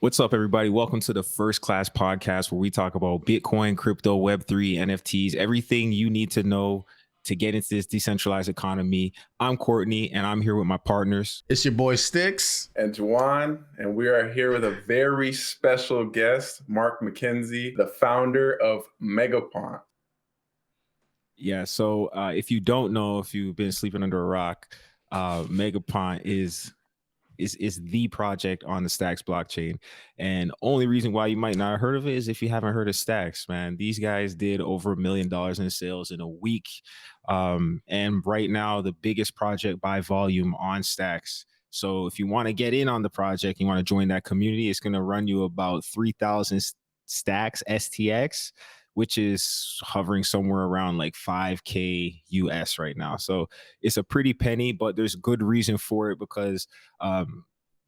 What's up, everybody? Welcome to the First Class Podcast, where we talk about Bitcoin, crypto, Web3, NFTs, everything you need to know to get into this decentralized economy. I'm Courtney, and I'm here with my partners. It's your boy Sticks. And Juan, and we are here with a very special guest, Mark Mackenzie, the founder of MegaPont. Yeah, so if you don't know, if you've been sleeping under a rock, MegaPont is the project on the Stacks blockchain. And only reason why you might not have heard of it is if you haven't heard of Stacks, man. These guys did over $1 million in sales in a week. And right now, the biggest project by volume on Stacks. So if you want to get in on the project, you want to join that community, it's going to run you about 3,000 Stacks STX, which is hovering somewhere around like 5K US right now. So it's a pretty penny, but there's good reason for it because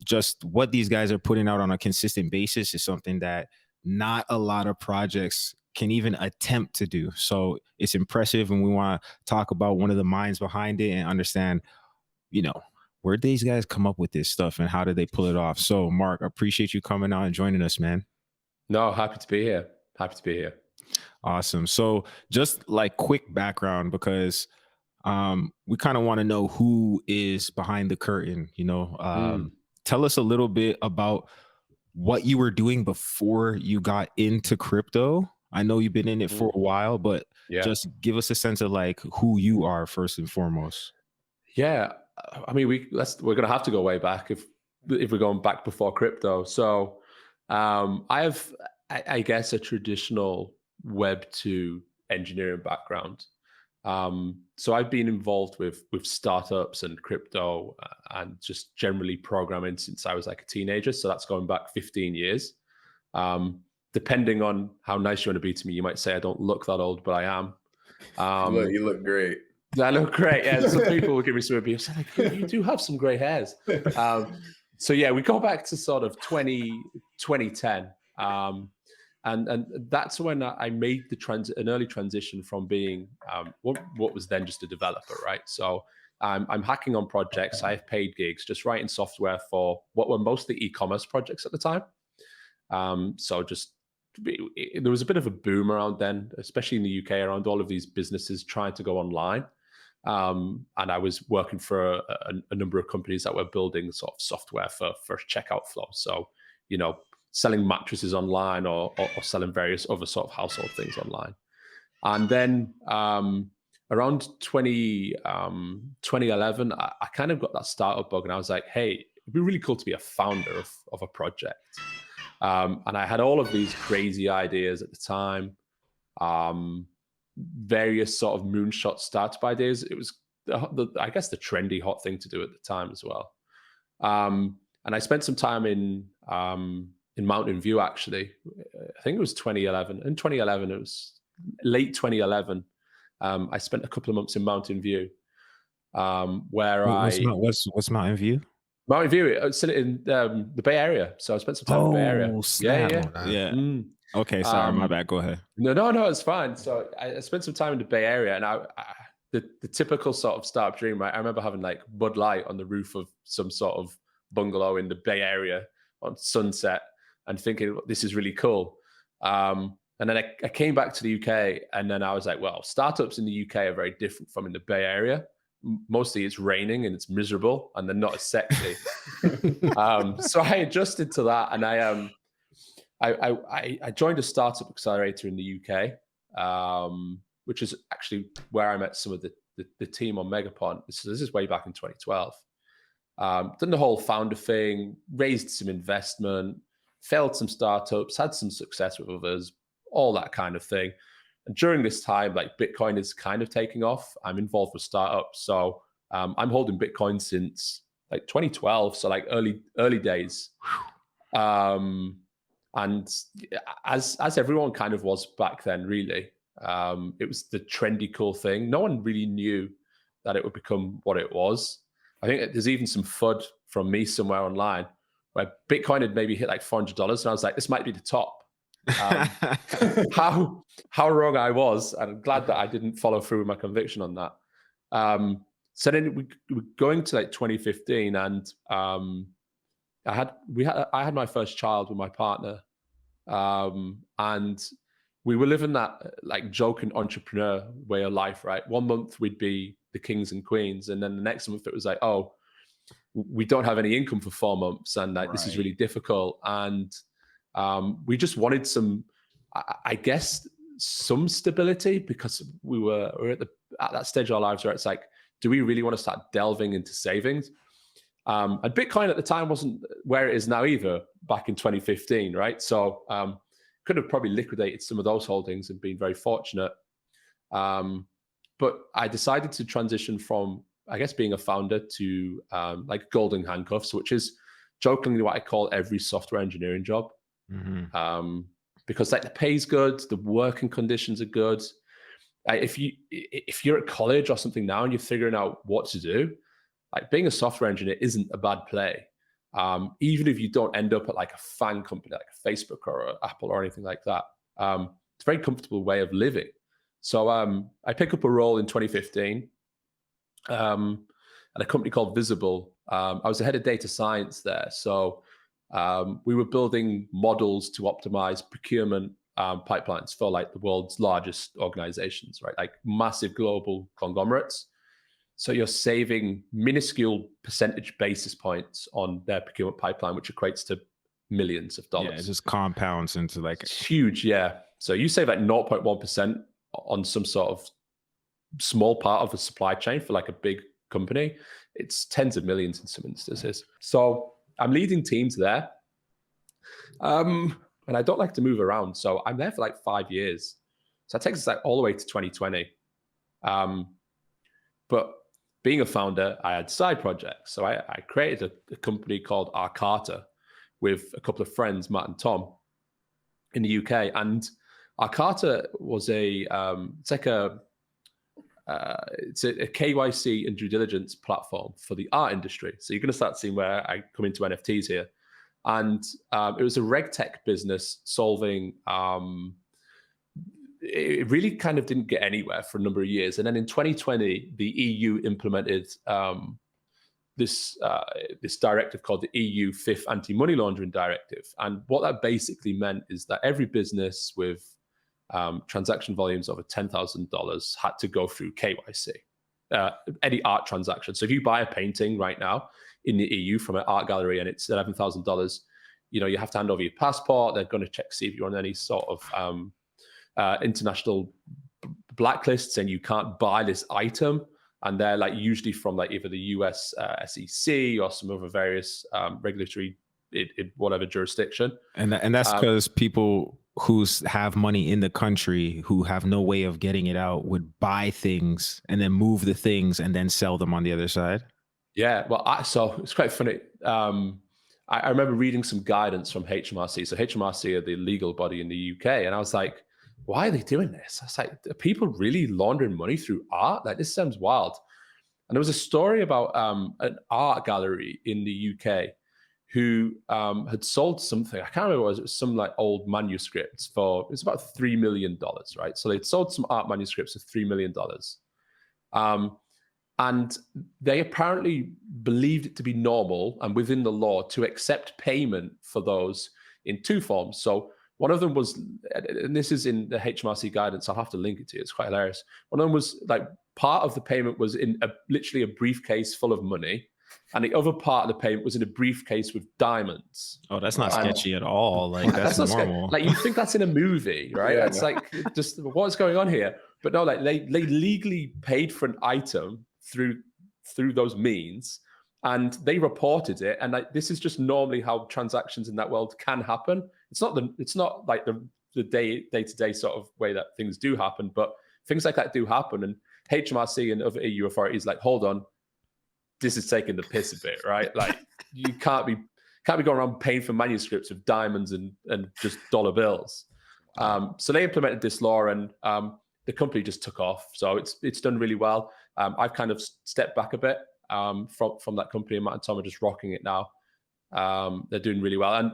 just what these guys are putting out on a consistent basis is something that not a lot of projects can even attempt to do. So it's impressive, and we want to talk about one of the minds behind it and understand, where these guys come up with this stuff and how did they pull it off. So Mark, I appreciate you coming out and joining us, man. No, happy to be here. Awesome. So just like quick background, because we kind of want to know who is behind the curtain, Tell us a little bit about what you were doing before you got into crypto. I know you've been in it for a while, but just give us a sense of like who you are first and foremost. Yeah. I mean, we're going to have to go way back if we're going back before crypto. So I have, I guess, a traditional Web 2 engineering background. So I've been involved with startups and crypto and just generally programming since I was like a teenager. So that's going back 15 years. Depending on how nice you want to be to me, you might say I don't look that old, but I am. You look great. I look great. Yeah, some people will give me some abuse. Like, you do have some gray hairs. So yeah, we go back to sort of 2010. And that's when I made an early transition from being what was then just a developer, right? So I'm hacking on projects. I have paid gigs, just writing software for what were mostly e-commerce projects at the time. There was a bit of a boom around then, especially in the UK, around all of these businesses trying to go online. And I was working for a number of companies that were building sort of software for checkout flow. So, selling mattresses online or selling various other sort of household things online. And then around 2011, I kind of got that startup bug, and I was like, hey, it'd be really cool to be a founder of a project. And I had all of these crazy ideas at the time, various sort of moonshot startup ideas. It was, I guess, the trendy hot thing to do at the time as well. And I spent some time in Mountain View, actually. I think it was 2011. In 2011, it was late 2011. I spent a couple of months in Mountain View, what's Mountain View? Mountain View, it's in the Bay Area. So I spent some time in the Bay Area. Snap. Yeah. Okay, sorry, my bad. Go ahead. No, it's fine. So I spent some time in the Bay Area, and the typical sort of startup dream, right? I remember having like Bud Light on the roof of some sort of bungalow in the Bay Area on Sunset, and thinking this is really cool. And then I came back to the UK, and then I was like, well, startups in the UK are very different from in the Bay Area. Mostly it's raining and it's miserable, and they're not as sexy. So I adjusted to that, and I joined a startup accelerator in the UK, which is actually where I met some of the team on MegaPont. So this is way back in 2012. Done the whole founder thing, raised some investment, failed some startups, had some success with others, all that kind of thing. And during this time, like Bitcoin is kind of taking off. I'm involved with startups. So I'm holding Bitcoin since like 2012. So like early days. And as everyone kind of was back then, really, it was the trendy, cool thing. No one really knew that it would become what it was. I think there's even some FUD from me somewhere online where Bitcoin had maybe hit like $400, and I was like, this might be the top. How wrong I was. I'm glad that I didn't follow through with my conviction on that. So then we were going to like 2015, and I had my first child with my partner, and we were living that like joking entrepreneur way of life, right? One month we'd be the kings and queens, and then the next month it was like, oh, we don't have any income for 4 months, and like this is really difficult. And we just wanted some, I guess, some stability, because we're at that stage of our lives where it's like, do we really want to start delving into savings? And Bitcoin at the time wasn't where it is now either, back in 2015, right? So could have probably liquidated some of those holdings and been very fortunate. But I decided to transition from, I guess, being a founder to like golden handcuffs, which is jokingly what I call every software engineering job. Because like the pay's good, the working conditions are good. If you're at college or something now and you're figuring out what to do, like being a software engineer isn't a bad play. Even if you don't end up at like a FAANG company like a Facebook or Apple or anything like that, it's a very comfortable way of living. So I picked up a role in 2015 at a company called Visible. I was the head of data science there. So we were building models to optimize procurement pipelines for like the world's largest organizations, right? Like massive global conglomerates. So you're saving minuscule percentage basis points on their procurement pipeline, which equates to millions of dollars. Yeah, it just compounds into like... It's huge, yeah. So you save like 0.1% on some sort of small part of a supply chain for like a big company. It's tens of millions in some instances. So I'm leading teams there. And I don't like to move around. So I'm there for like 5 years. So it takes us like all the way to 2020. But being a founder, I had side projects. So I created a company called Arcata with a couple of friends, Matt and Tom, in the UK. And Arcata was it's a KYC and due diligence platform for the art industry. So you're going to start seeing where I come into NFTs here. And it was a RegTech business solving, it really kind of didn't get anywhere for a number of years. And then in 2020, the EU implemented this directive called the EU Fifth Anti-Money Laundering Directive. And what that basically meant is that every business with transaction volumes over $10,000 had to go through KYC, any art transaction. So if you buy a painting right now in the EU from an art gallery and it's $11,000, you have to hand over your passport. They're going to check, see if you're on any sort of international blacklists and you can't buy this item. And they're like usually from like either the US SEC or some other various regulatory in whatever jurisdiction. And that's because people who have money in the country who have no way of getting it out would buy things and then move the things and then sell them on the other side. Yeah, well, so it's quite funny. I remember reading some guidance from HMRC. So HMRC are the legal body in the UK. And I was like, why are they doing this? I was like, are people really laundering money through art? Like, this sounds wild. And there was a story about an art gallery in the UK who had sold something. I can't remember what it was. It was some like old manuscripts it was about $3 million, right? So they'd sold some art manuscripts for $3 million. And they apparently believed it to be normal and within the law to accept payment for those in two forms. So one of them was, and this is in the HMRC guidance, I'll have to link it to you, it's quite hilarious. One of them was like part of the payment was in literally a briefcase full of money. And the other part of the payment was in a briefcase with diamonds. Oh, that's not sketchy at all. Like that's normal. Like you think that's in a movie, right? Yeah. It's like just what's going on here? But no, like they legally paid for an item through those means, and they reported it. And like this is just normally how transactions in that world can happen. It's not like the day-to-day sort of way that things do happen, but things like that do happen. And HMRC and other EU authorities like, hold on, this is taking the piss a bit, right? Like you can't be going around paying for manuscripts with diamonds and just dollar bills. So they implemented this law, and the company just took off. So it's done really well. I've kind of stepped back a bit from that company, and Matt and Tom are just rocking it now. They're doing really well, and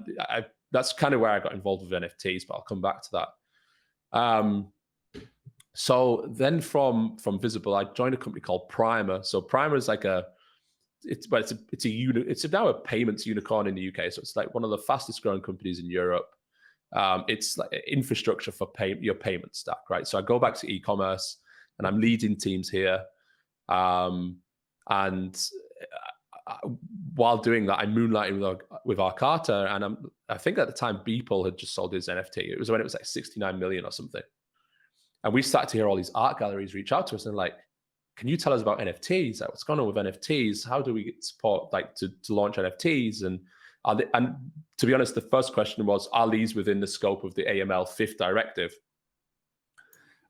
that's kind of where I got involved with NFTs. But I'll come back to that. So then from Visible, I joined a company called Primer. So Primer is like it's now a payments unicorn in the UK. So it's like one of the fastest growing companies in Europe. It's like infrastructure for your payment stack, right? So I go back to e-commerce and I'm leading teams here. And while doing that, I'm moonlighting with Arcata. And I think at the time, Beeple had just sold his NFT. It was when it was like 69 million or something. And we started to hear all these art galleries reach out to us and like, can you tell us about NFTs? Like, what's going on with NFTs? How do we get support like to launch NFTs? And to be honest, the first question was, are these within the scope of the AML 5th directive?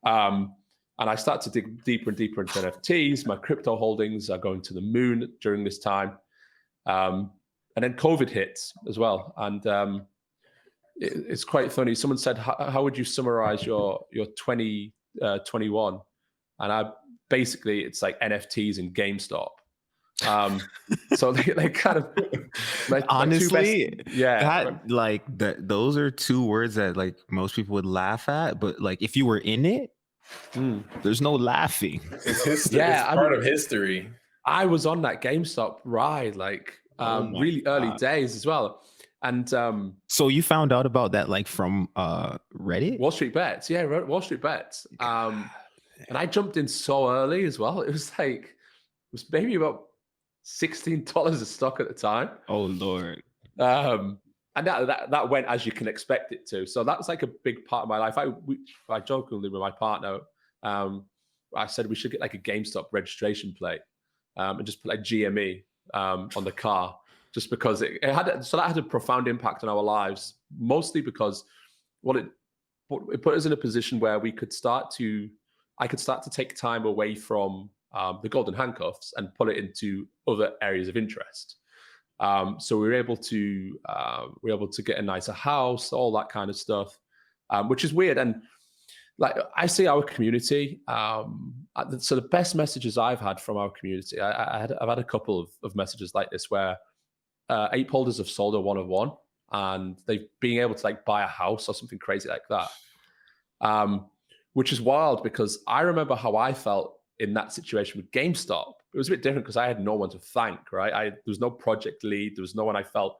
And I start to dig deeper and deeper into NFTs. My crypto holdings are going to the moon during this time. And then COVID hits as well. And it's quite funny. Someone said, how would you summarize your 2021? And basically, it's like NFTs and GameStop. So they kind of honestly, those are two words that like most people would laugh at, but like if you were in it, there's no laughing. It's history. Yeah, it's part of history. I was on that GameStop ride, like really early days as well. And so you found out about that like from Reddit? Wall Street Bets. Yeah, Wall Street Bets. And I jumped in so early as well. It was maybe about $16 a stock at the time. Oh Lord. And that went as you can expect it to. So that's like a big part of my life. I jokingly with my partner, I said we should get like a GameStop registration plate and just put like GME on the car, just because that had a profound impact on our lives, mostly because it put us in a position where I could start to take time away from the golden handcuffs and put it into other areas of interest. So we were able to get a nicer house, all that kind of stuff, which is weird. And like I see our community. So the best messages I've had from our community, I've had a couple of messages like this where ape holders have sold a 1 of 1 and they've been able to like buy a house or something crazy like that, which is wild because I remember how I felt in that situation with GameStop. It was a bit different because I had no one to thank, right? There was no project lead. There was no one I felt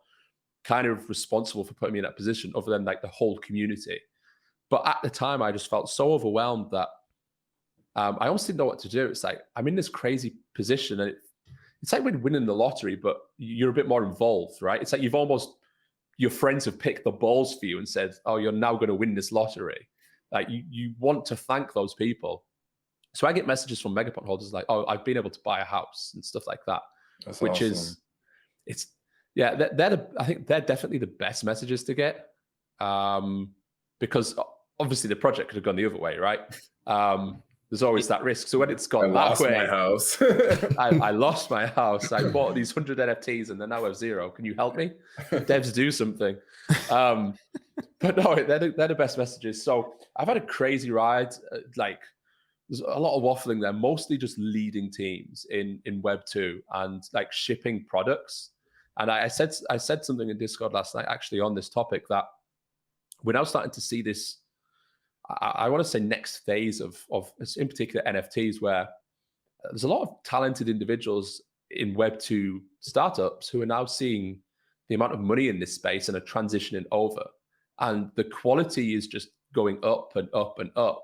kind of responsible for putting me in that position other than like the whole community. But at the time, I just felt so overwhelmed that I almost didn't know what to do. It's like, I'm in this crazy position and it's like when winning the lottery, but you're a bit more involved, right? It's like your friends have picked the balls for you and said, oh, you're now going to win this lottery. Like you want to thank those people. So I get messages from MegaPont holders like, oh, I've been able to buy a house and stuff like that. That's which awesome. I think they're definitely the best messages to get, because obviously the project could have gone the other way, right? There's always that risk. So when it's gone that way, my house. I lost my house. I bought these 100 NFTs and then now I have 0. Can you help me? Devs, do something. But no, they're the best messages. So I've had a crazy ride. There's a lot of waffling there, mostly just leading teams in Web 2 and like shipping products. And I said something in Discord last night actually on this topic that we're now starting to see this, I want to say next phase of in particular NFTs, where there's a lot of talented individuals in Web 2 startups who are now seeing the amount of money in this space and are transitioning over. And the quality is just going up and up and up.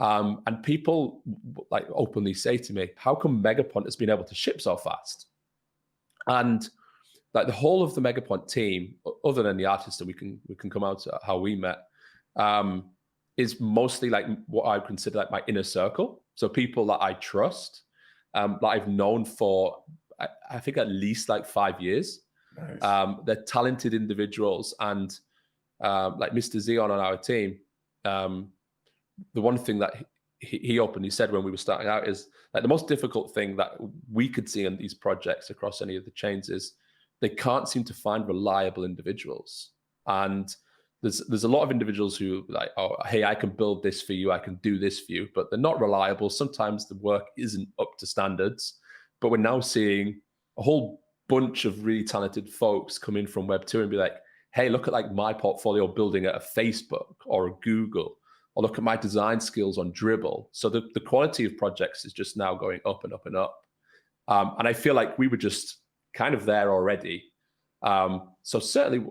And people like openly say to me, how come MegaPont has been able to ship so fast? And like the whole of the MegaPont team, other than the artists that we can come out to how we met, is mostly like what I would consider like my inner circle. So people that I trust, that I've known for, I think at least like 5 years. Nice. They're talented individuals. And like Mr. Zion on our team, the one thing that he openly said when we were starting out is like the most difficult thing that we could see in these projects across any of the chains is they can't seem to find reliable individuals. And there's a lot of individuals who like, oh, hey, I can build this for you, I can do this for you, but they're not reliable. Sometimes the work isn't up to standards. But we're now seeing a whole bunch of really talented folks come in from Web 2 and be like, hey, look at like my portfolio building at a Facebook or a Google, or look at my design skills on Dribble. So the quality of projects is just now going up and up and up. And I feel like we were just kind of there already. So certainly,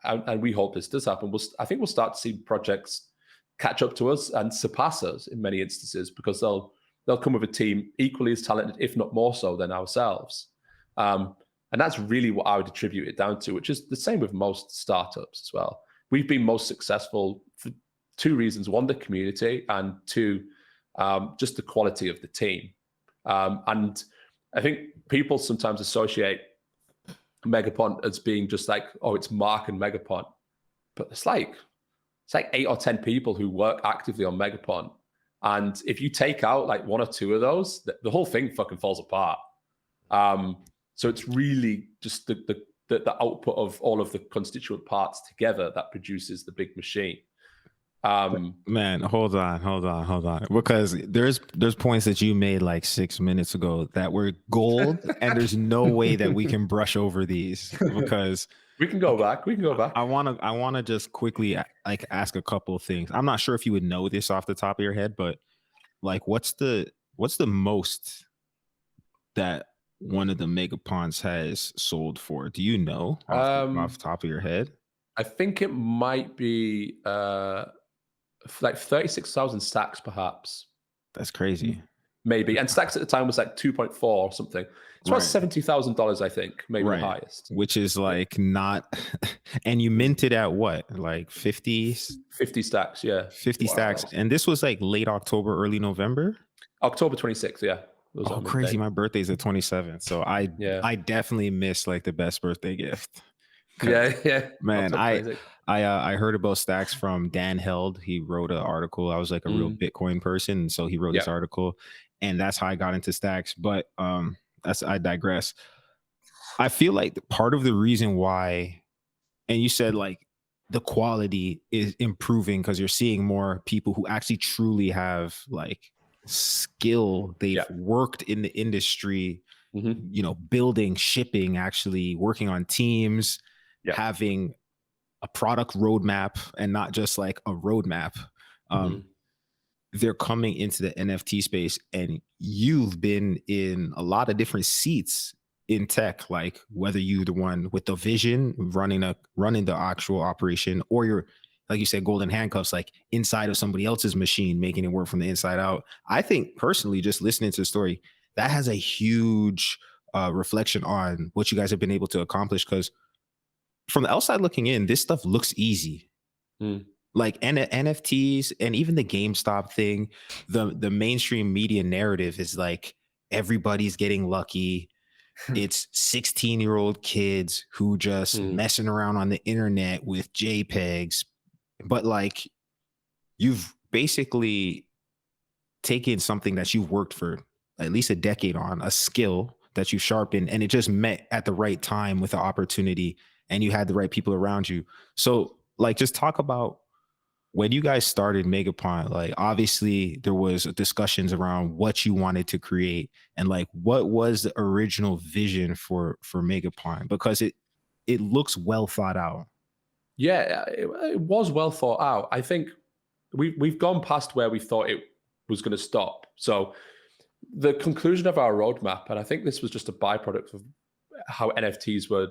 and we hope this does happen, I think we'll start to see projects catch up to us and surpass us in many instances, because they'll come with a team equally as talented, if not more so, than ourselves. And that's really what I would attribute it down to, which is the same with most startups as well. We've been most successful for two reasons: one, the community, and two, just the quality of the team. And I think people sometimes associate MegaPont as being just like, oh, it's Mark and MegaPont, but it's like 8 or 10 people who work actively on MegaPont. And if you take out like one or two of those, the whole thing fucking falls apart. So it's really just the output of all of the constituent parts together that produces the big machine. Man, hold on, because there's points that you made like 6 minutes ago that were gold, and there's no way that we can brush over these, because we can go back. I want to just quickly like ask a couple of things. I'm not sure if you would know this off the top of your head, but like, what's the most that one of the MegaPonts has sold for? Do you know off the top of your head? I think it might be like 36,000 stacks, perhaps. That's crazy. Maybe. And stacks at the time was like 2.4 or something. It's about $70,000, I think, maybe the highest. Which is like not, and you minted at what? Like 50 stacks, yeah. 50 stacks. And this was like late October, early November? October 26th, yeah. Oh, crazy. My birthday's the 27th. So I definitely missed like the best birthday gift. Yeah. Man, I heard about stacks from Dan Held. He wrote an article. I was like a real Bitcoin person, so he wrote this article, and that's how I got into stacks. But I digress. I feel like part of the reason why, and you said like the quality is improving because you're seeing more people who actually truly have like skill. They've worked in the industry, you know, building, shipping, actually working on teams, having a product roadmap, and not just like a roadmap. They're coming into the NFT space, and you've been in a lot of different seats in tech, like whether you're the one with the vision running the actual operation, or you're, like you said, golden handcuffs, like inside of somebody else's machine, making it work from the inside out. I think personally, just listening to the story, that has a huge reflection on what you guys have been able to accomplish. Because from the outside looking in, this stuff looks easy. Like NFTs and even the GameStop thing, the mainstream media narrative is like everybody's getting lucky. It's 16-year-old kids who just messing around on the internet with JPEGs. But like, you've basically taken something that you've worked for at least a decade on, a skill that you sharpened, and it just met at the right time with the opportunity, and you had the right people around you. So like, just talk about when you guys started MegaPont. Like, obviously there was discussions around what you wanted to create, and like, what was the original vision for MegaPont? Because it looks well thought out. Yeah, it was well thought out. I think we've gone past where we thought it was going to stop. So the conclusion of our roadmap, and I think this was just a byproduct of how NFTs were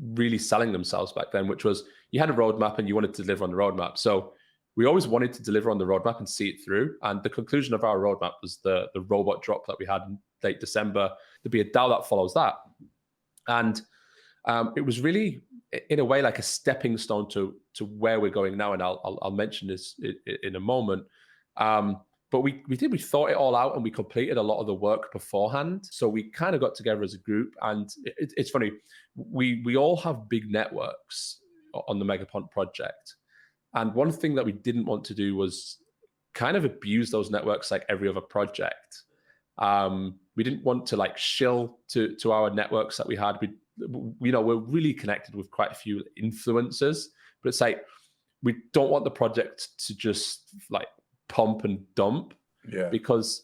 really selling themselves back then, which was you had a roadmap and you wanted to deliver on the roadmap. So we always wanted to deliver on the roadmap and see it through. And the conclusion of our roadmap was the robot drop that we had in late December. There'd be a DAO that follows that. And it was really, in a way, like a stepping stone to where we're going now. And I'll mention this in a moment. But we thought it all out, and we completed a lot of the work beforehand. So we kind of got together as a group, and it's funny. We all have big networks on the MegaPont project. And one thing that we didn't want to do was kind of abuse those networks like every other project. We didn't want to like shill to our networks that we had. We're really connected with quite a few influencers, but it's like, we don't want the project to just like pump and dump. Because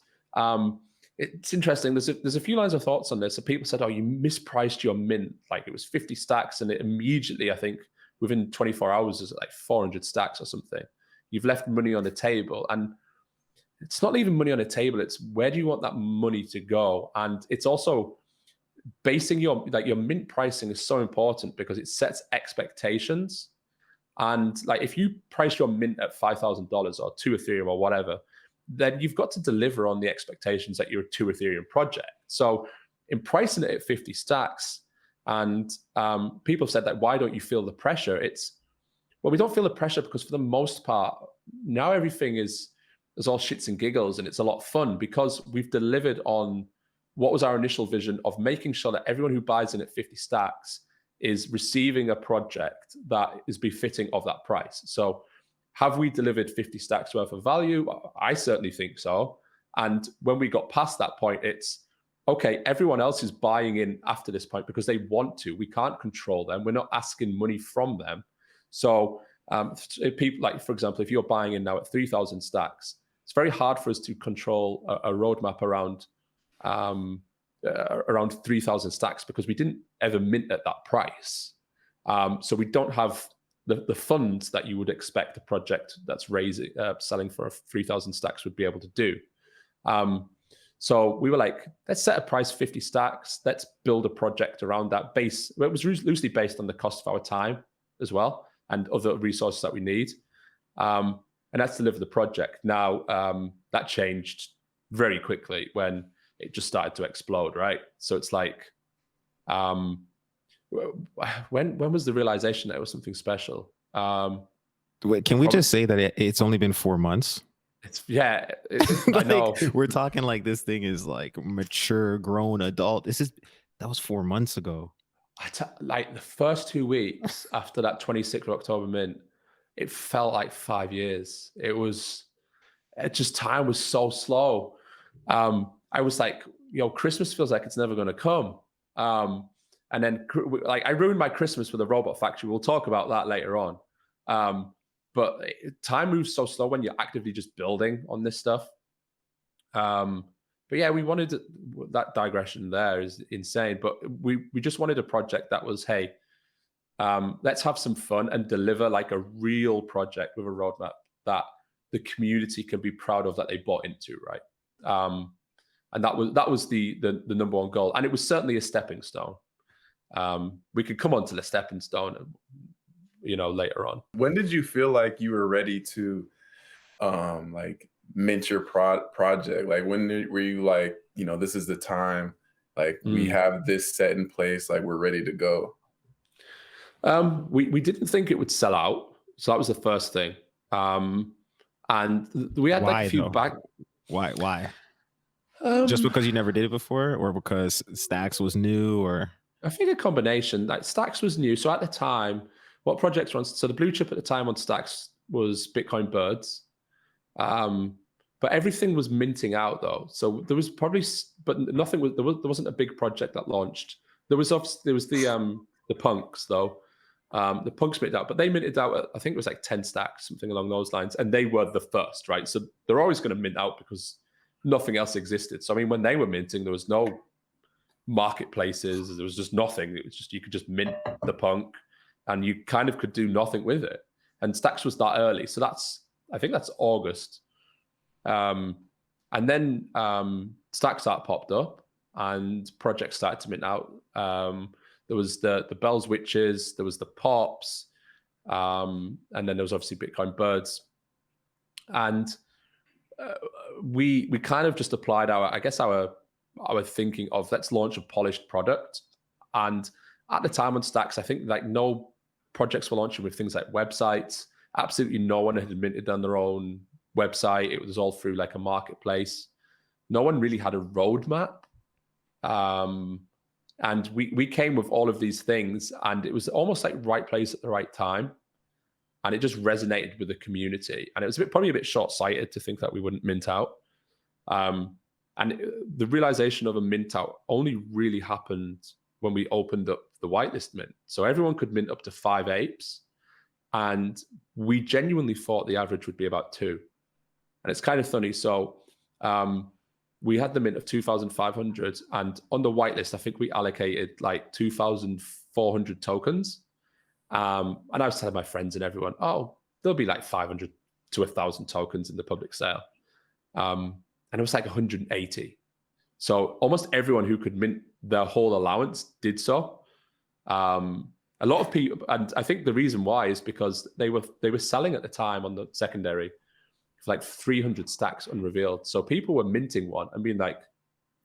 it's interesting. There's a few lines of thoughts on this. So people said, oh, you mispriced your mint. Like it was 50 stacks, and it immediately, I think within 24 hours, is like 400 stacks or something. You've left money on the table. And it's not leaving money on the table. It's where do you want that money to go? And it's also basing your mint pricing is so important because it sets expectations. And like if you price your mint at $5,000 or 2 Ethereum or whatever, then you've got to deliver on the expectations that you're a 2 Ethereum project. So in pricing it at 50 stacks, and people have said that, why don't you feel the pressure? Well, we don't feel the pressure because for the most part, now everything is all shits and giggles and it's a lot of fun because we've delivered on what was our initial vision of making sure that everyone who buys in at 50 stacks is receiving a project that is befitting of that price. So have we delivered 50 stacks worth of value? I certainly think so. And when we got past that point, it's, okay, everyone else is buying in after this point because they want to. We can't control them. We're not asking money from them. So if people, like, for example, if you're buying in now at 3,000 stacks, it's very hard for us to control a roadmap around 3,000 stacks because we didn't ever mint at that price. So we don't have the funds that you would expect a project that's selling for 3,000 stacks would be able to do. So we were like, let's set a price 50 stacks. Let's build a project around that base. It was loosely based on the cost of our time as well and other resources that we need. And let's deliver the project. Now, that changed very quickly when it just started to explode, right? So it's like, when was the realization that it was something special? Wait, can we just say that it's only been 4 months? I Like, know. we're talking like this thing is like mature, grown adult. That was 4 months ago. Like the first 2 weeks after that 26th of October mint, it felt like 5 years. Time was so slow. I was like, Christmas feels like it's never going to come. And then like I ruined my Christmas with a robot factory. We'll talk about that later on. But time moves so slow when you're actively just building on this stuff. But yeah, we wanted that digression there is insane. But we just wanted a project that was, hey, let's have some fun and deliver like a real project with a roadmap that the community can be proud of that they bought into, right? And that was the number one goal. And it was certainly a stepping stone. We could come on to the stepping stone, later on. When did you feel like you were ready to like mint your project? Like when were you like, this is the time, like we have this set in place, like we're ready to go? We didn't think it would sell out. So that was the first thing. And we had like a few back. Why? Just because you never did it before, or because Stacks was new, or? I think a combination. Like Stacks was new. So at the time, what projects were on? So the blue chip at the time on Stacks was Bitcoin Birds. But everything was minting out though. So there was probably, but nothing was, there wasn't a big project that launched. There was the Punks though. The Punks minted out, but they minted out at, I think it was like 10 stacks, something along those lines. And they were the first, right? So they're always going to mint out because nothing else existed. So I mean, when they were minting, there was no marketplaces. There was just nothing. It was just, you could just mint the Punk and you kind of could do nothing with it. And Stacks was that early. So I think that's August. And then Stacks Art popped up and projects started to mint out. There was the Bells Witches, there was the Pops, and then there was obviously Bitcoin Birds. And we kind of just applied our thinking of let's launch a polished product. And at the time on Stacks, I think like no projects were launching with things like websites. Absolutely no one had minted on their own website. It was all through like a marketplace. No one really had a roadmap. And we came with all of these things, and it was almost like right place at the right time. And it just resonated with the community. And it was probably a bit short-sighted to think that we wouldn't mint out. And the realization of a mint out only really happened when we opened up the whitelist mint. So everyone could mint up to 5 apes. And we genuinely thought the average would be about 2. And it's kind of funny. So we had the mint of 2,500. And on the whitelist, I think we allocated like 2,400 tokens. And I was telling my friends and everyone, oh, there'll be like 500 to 1,000 tokens in the public sale. And it was like 180. So almost everyone who could mint their whole allowance did so. A lot of people, and I think the reason why is because they were selling at the time on the secondary for like 300 stacks unrevealed. So people were minting one and being like,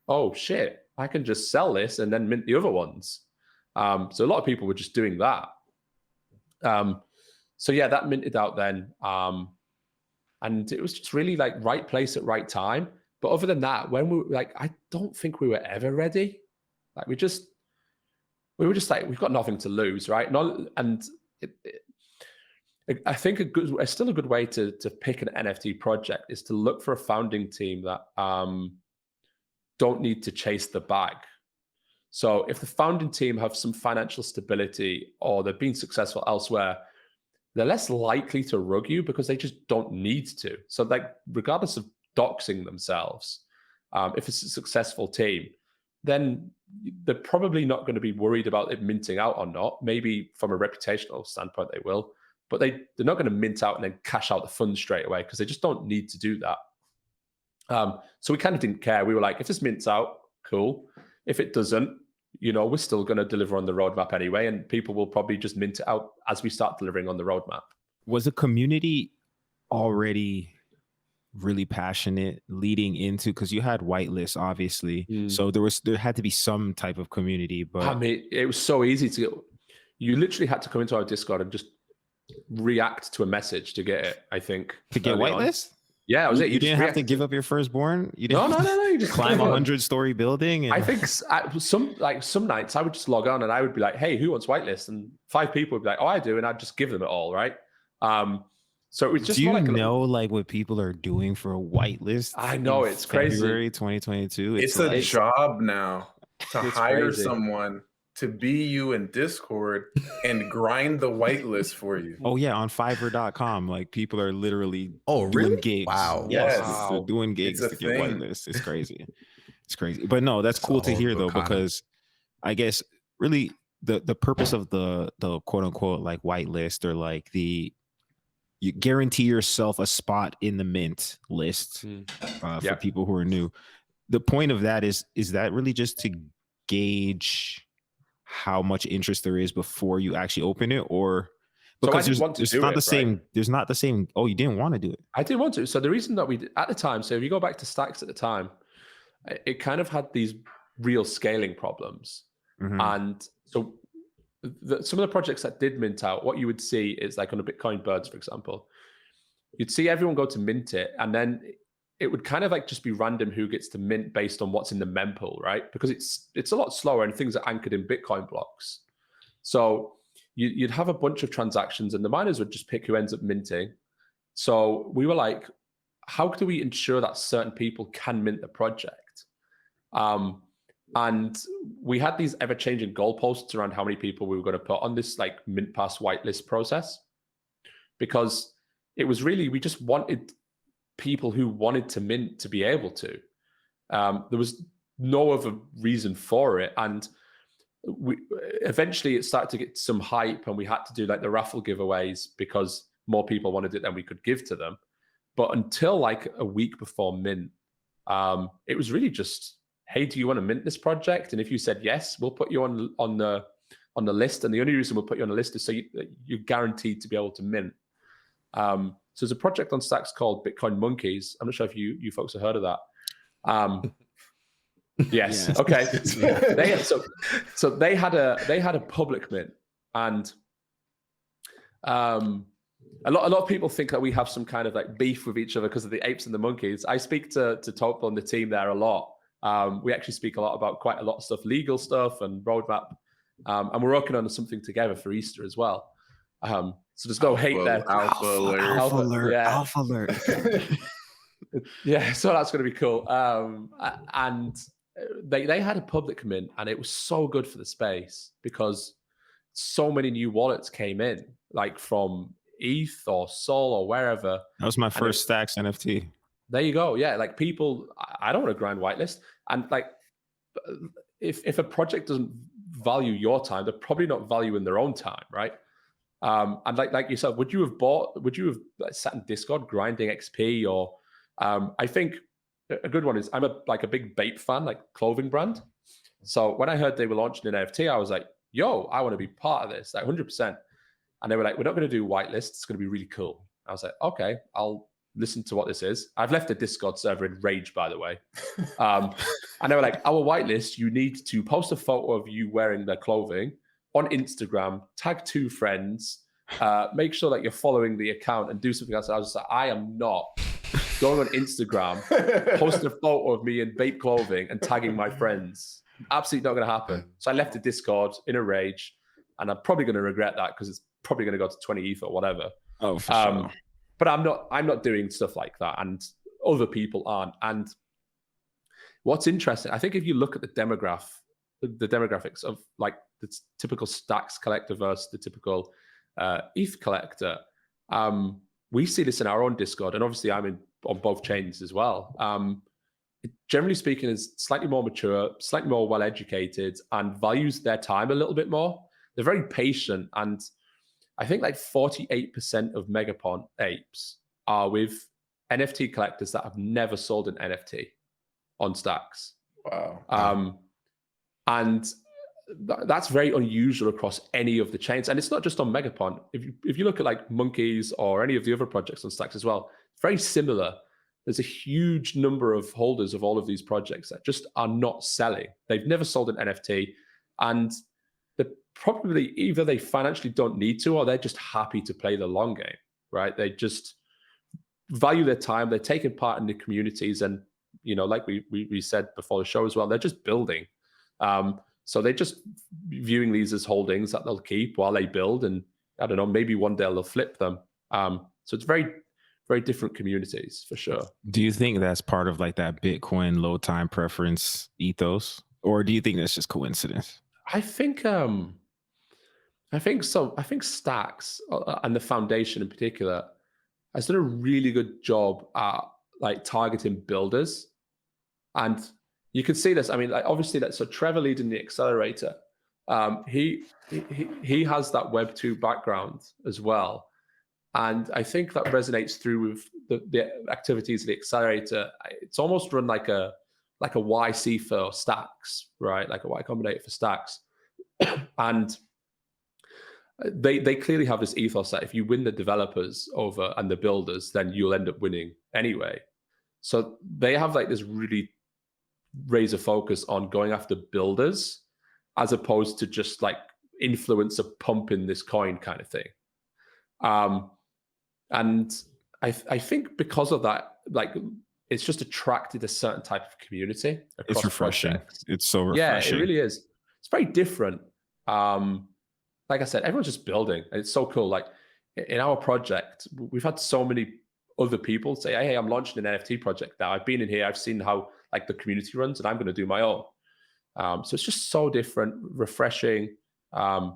oh shit, I can just sell this and then mint the other ones. So a lot of people were just doing that. So yeah, that minted out then. And it was just really like right place at right time. But other than that, when we were like, I don't think we were ever ready. Like we were just like, we've got nothing to lose, right? I think still a good way to pick an NFT project is to look for a founding team that don't need to chase the bag. So if the founding team have some financial stability or they've been successful elsewhere, they're less likely to rug you because they just don't need to. So like, regardless of doxing themselves, if it's a successful team, then they're probably not going to be worried about it minting out or not. Maybe from a reputational standpoint, they will, but they're not going to mint out and then cash out the funds straight away because they just don't need to do that. So we kind of didn't care. We were like, if this mints out, cool. If it doesn't, we're still going to deliver on the roadmap anyway, and people will probably just mint it out as we start delivering on the roadmap. Was the community already really passionate leading into, because you had whitelists obviously, so there had to be some type of community? But I mean, it was so easy to get. You literally had to come into our Discord and just react to a message to get it. I think to get whitelist. Yeah, was it. You didn't have to give up your firstborn. You didn't. No. You just climb a 100-story building. And... I think some nights I would just log on and I would be like, "Hey, who wants whitelist?" And 5 people would be like, "Oh, I do," and I'd just give them it all, right? So it was just. Do you know what people are doing for a whitelist? I know it's crazy. February 2022. It's a job now to hire someone to be you in Discord and grind the whitelist for you. Oh yeah, on Fiverr.com, like people are literally doing gigs. Wow. Yes, they're doing gigs to get whitelists. It's crazy. It's crazy. But no, that's cool to hear though, because I guess really the purpose of the quote unquote like whitelist, or like you guarantee yourself a spot in the mint list for people who are new. The point of that is that really just to gauge how much interest there is before you actually open it, or because there's not the same. Oh, you didn't want to do it. I didn't want to. So the reason that we did at the time, so if you go back to Stacks at the time, it kind of had these real scaling problems. And so some of the projects that did mint out, what you would see is like on the Bitcoin birds, for example, you'd see everyone go to mint it, and then it would kind of like just be random who gets to mint based on what's in the mempool, right? Because it's a lot slower and things are anchored in Bitcoin blocks. So you'd have a bunch of transactions and the miners would just pick who ends up minting. So we were like, how do we ensure that certain people can mint the project? And we had these ever-changing goalposts around how many people we were going to put on this like mint pass whitelist process, because it was really, we just wanted people who wanted to mint to be able to. There was no other reason for it, and eventually it started to get some hype, and we had to do like the raffle giveaways because more people wanted it than we could give to them. But until like a week before mint, it was really just, hey, do you want to mint this project? And if you said yes, we'll put you on the list. And the only reason we'll put you on the list is so you're guaranteed to be able to mint. So there's a project on Stacks called Bitcoin Monkeys. I'm not sure if you folks have heard of that. Yes. Yes. Okay. So they had a public mint, and a lot of people think that we have some kind of like beef with each other because of the apes and the monkeys. I speak to Topel and the team there a lot. We actually speak a lot about quite a lot of stuff, legal stuff and roadmap, and we're working on something together for Easter as well. So there's no hate there. Alpha alert. Alpha alert. Yeah, so that's going to be cool. And they had a public mint, and it was so good for the space because so many new wallets came in, like from ETH or Sol or wherever. That was my first Stacks NFT. There you go. Yeah, like people, I don't want to grind whitelist, and like if a project doesn't value your time, they're probably not valuing their own time, right? And like yourself, would you have sat in Discord grinding XP or I think a good one is I'm a big Bape fan, like clothing brand. So when I heard they were launching an NFT, I was like, yo, I want to be part of this, like 100%. And they were like, we're not going to do whitelists. It's going to be really cool. I was like, okay, I'll listen to what this is. I've left the Discord server in rage, by the way. And they were like, our whitelist, you need to post a photo of you wearing their clothing on Instagram, tag 2 friends, make sure that you're following the account and do something else. I was just like, I am not going on Instagram, posting a photo of me in Bape clothing and tagging my friends. Absolutely not going to happen. So I left the Discord in a rage, and I'm probably going to regret that because it's probably going to go to 20 ETH or whatever. Oh, for sure. But I'm not doing stuff like that, and other people aren't. And what's interesting, I think if you look at the demographics of like the typical Stacks collector versus the typical ETH collector, we see this in our own Discord, and obviously I'm on both chains as well. Generally speaking, is slightly more mature, slightly more well-educated, and values their time a little bit more. They're very patient, and I think like 48% of MegaPont apes are with NFT collectors that have never sold an NFT on Stacks. Wow. And that's very unusual across any of the chains. And it's not just on MegaPont. If you look at like Monkeys or any of the other projects on Stacks as well, it's very similar. There's a huge number of holders of all of these projects that just are not selling. They've never sold an NFT, and they're probably either they financially don't need to, or they're just happy to play the long game, right? They just value their time. They're taking part in the communities, and like we said before the show as well, they're just building. So they're just viewing these as holdings that they'll keep while they build, and I don't know, maybe one day they'll flip them. So it's very, very different communities for sure. Do you think that's part of like that Bitcoin low time preference ethos, or do you think that's just coincidence? I think so. I think Stacks and the foundation in particular has done a really good job at like targeting builders, and you can see this. I mean, like obviously so Trevor leading the accelerator, he has that Web 2 background as well. And I think that resonates through with the activities of the accelerator. It's almost run like a YC for Stacks, right? Like a Y Combinator for Stacks. And they clearly have this ethos that if you win the developers over and the builders, then you'll end up winning anyway. So they have like this really razor focus on going after builders as opposed to just like influencer pumping this coin kind of thing. And I think because of that, like it's just attracted a certain type of community. It's refreshing. Projects. It's so refreshing. Yeah, it really is. It's very different. Like I said, everyone's just building. It's so cool. Like in our project, we've had so many other people say, hey, I'm launching an NFT project now. I've been in here. I've seen how like the community runs, and I'm going to do my own. So it's just so different, refreshing. And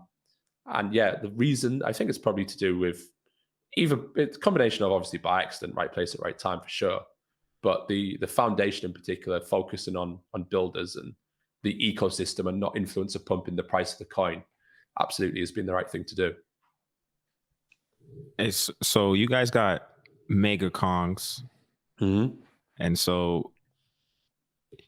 yeah, the reason I think it's probably to do with it's a combination of obviously by accident, right place at right time for sure. But the foundation in particular, focusing on builders and the ecosystem and not influencer pumping the price of the coin, absolutely has been the right thing to do. So you guys got Mega Kongs, and so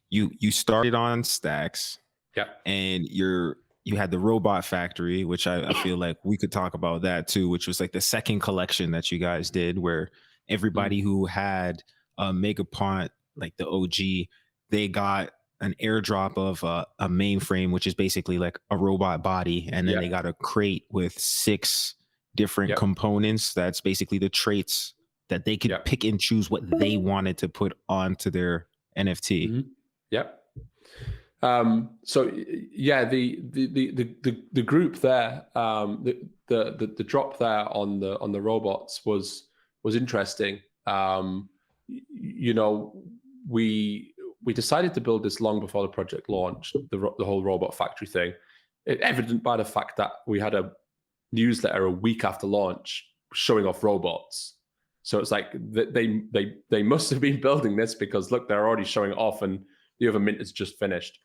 you started on Stacks, yeah, and you had the Robot Factory, which I feel like we could talk about that too, which was like the second collection that you guys did, where everybody who had a MegaPont, like the OG, they got an airdrop of a mainframe, which is basically like a robot body, and then they got a crate with 6 different components. That's basically the traits that they could pick and choose what they wanted to put onto their NFT. So yeah, the group there, the drop there on the robots was interesting. We decided to build this long before the project launched, the whole Robot Factory thing. Evident by the fact that we had a newsletter a week after launch showing off robots. So it's like they must have been building this because look, they're already showing it off, and the other mint is just finished.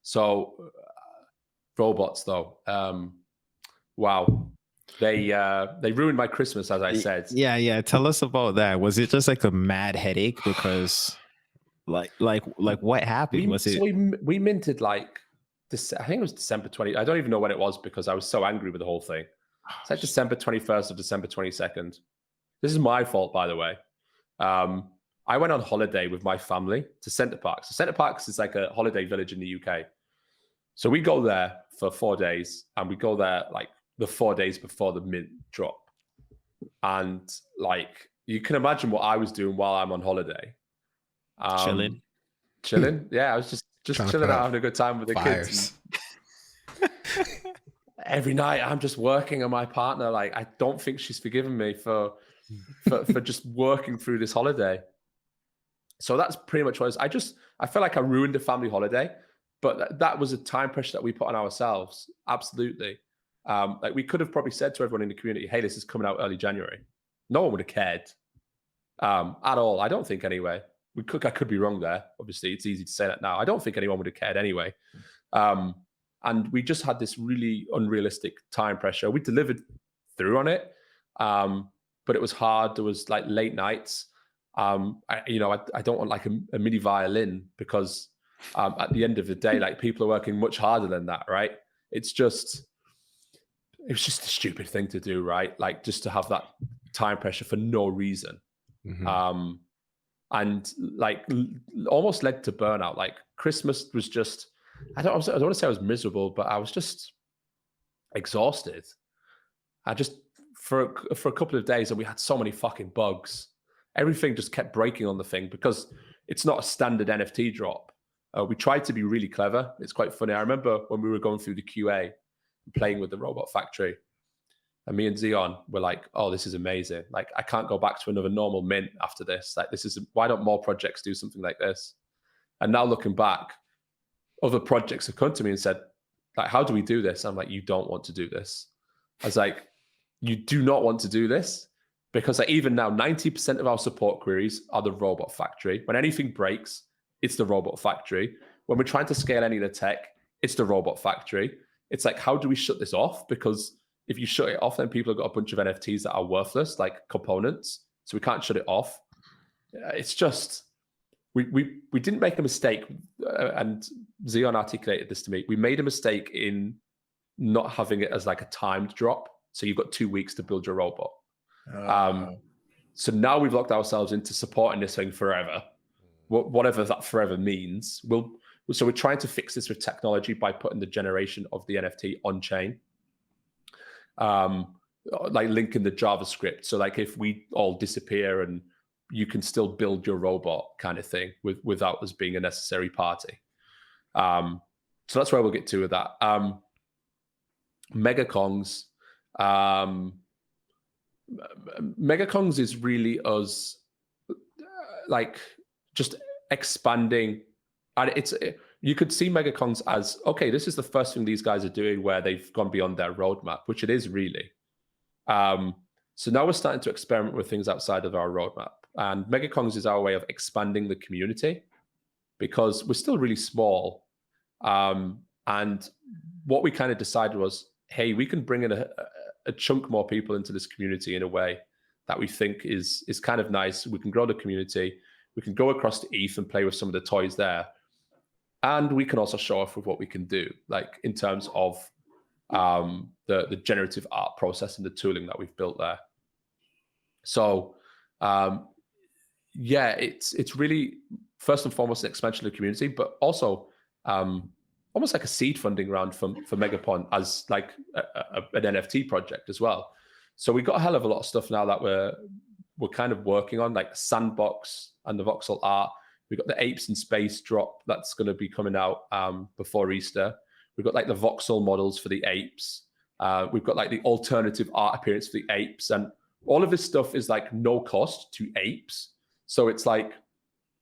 So robots though, wow. They ruined my Christmas, as I said. Yeah. Tell us about that. Was it just like a mad headache? Because like what happened? We minted like I think it was December 20. I don't even know when it was because I was so angry with the whole thing. It's like December 21st or December 22nd. This is my fault, by the way. I went on holiday with my family to Center Parcs. So Center Parcs is like a holiday village in the UK. So we go there for 4 days, and we go there like the 4 days before the mint drop. And like, you can imagine what I was doing while I'm on holiday. Chilling. Yeah, I was just chilling out, having a good time with the kids. Every night I'm just working on my partner. Like, I don't think she's forgiven me for just working through this holiday. So that's pretty much what I feel like I ruined a family holiday, but that was a time pressure that we put on ourselves. Absolutely. Like, we could have probably said to everyone in the community, hey, this is coming out early January. No one would have cared at all. I don't think anyway. I could be wrong there. Obviously, it's easy to say that now. I don't think anyone would have cared anyway. And we just had this really unrealistic time pressure. We delivered through on it, but it was hard. There was like late nights. I don't want like a mini violin because at the end of the day, like, people are working much harder than that, right? It was just a stupid thing to do, right? Like, just to have that time pressure for no reason. Mm-hmm. And like, almost led to burnout. Like, Christmas was just, I don't want to say I was miserable, but I was just exhausted. I just, for a couple of days, and we had so many fucking bugs. Everything just kept breaking on the thing because it's not a standard NFT drop. We tried to be really clever. It's quite funny. I remember when we were going through the QA, playing with the Robot Factory, and me and Xeon were like, oh, this is amazing. Like, I can't go back to another normal mint after this. Like, why don't more projects do something like this? And now looking back, other projects have come to me and said, like, how do we do this? I'm like, you don't want to do this. I was like, you do not want to do this? Because like, even now, 90% of our support queries are the Robot Factory. When anything breaks, it's the Robot Factory. When we're trying to scale any of the tech, it's the Robot Factory. It's like, how do we shut this off? Because if you shut it off, then people have got a bunch of NFTs that are worthless, like components. So we can't shut it off. It's just, we didn't make a mistake. And Xeon articulated this to me. We made a mistake in not having it as like a timed drop. So you've got 2 weeks to build your robot. So now we've locked ourselves into supporting this thing forever, whatever that forever means. So we're trying to fix this with technology by putting the generation of the NFT on chain, like linking the JavaScript. So like, if we all disappear, and you can still build your robot kind of thing without us being a necessary party. So that's where we'll get to with that. MegaKongs. MegaKongs is really us like just expanding, and you could see MegaKongs as, okay, this is the first thing these guys are doing where they've gone beyond their roadmap, which it is really. So now we're starting to experiment with things outside of our roadmap, and MegaKongs is our way of expanding the community because we're still really small. And what we kind of decided was, hey, we can bring in a chunk more people into this community in a way that we think is kind of nice. We can grow the community. We can go across to ETH and play with some of the toys there. And we can also show off with what we can do, like in terms of the generative art process and the tooling that we've built there. So yeah, it's really first and foremost an expansion of the community, but also almost like a seed funding round for MegaPont as like an NFT project as well. So we've got a hell of a lot of stuff now that we're kind of working on, like the sandbox and the voxel art. We've got the apes in space drop that's going to be coming out before Easter. We've got like the voxel models for the apes. We've got like the alternative art appearance for the apes, and all of this stuff is like no cost to apes. So it's like,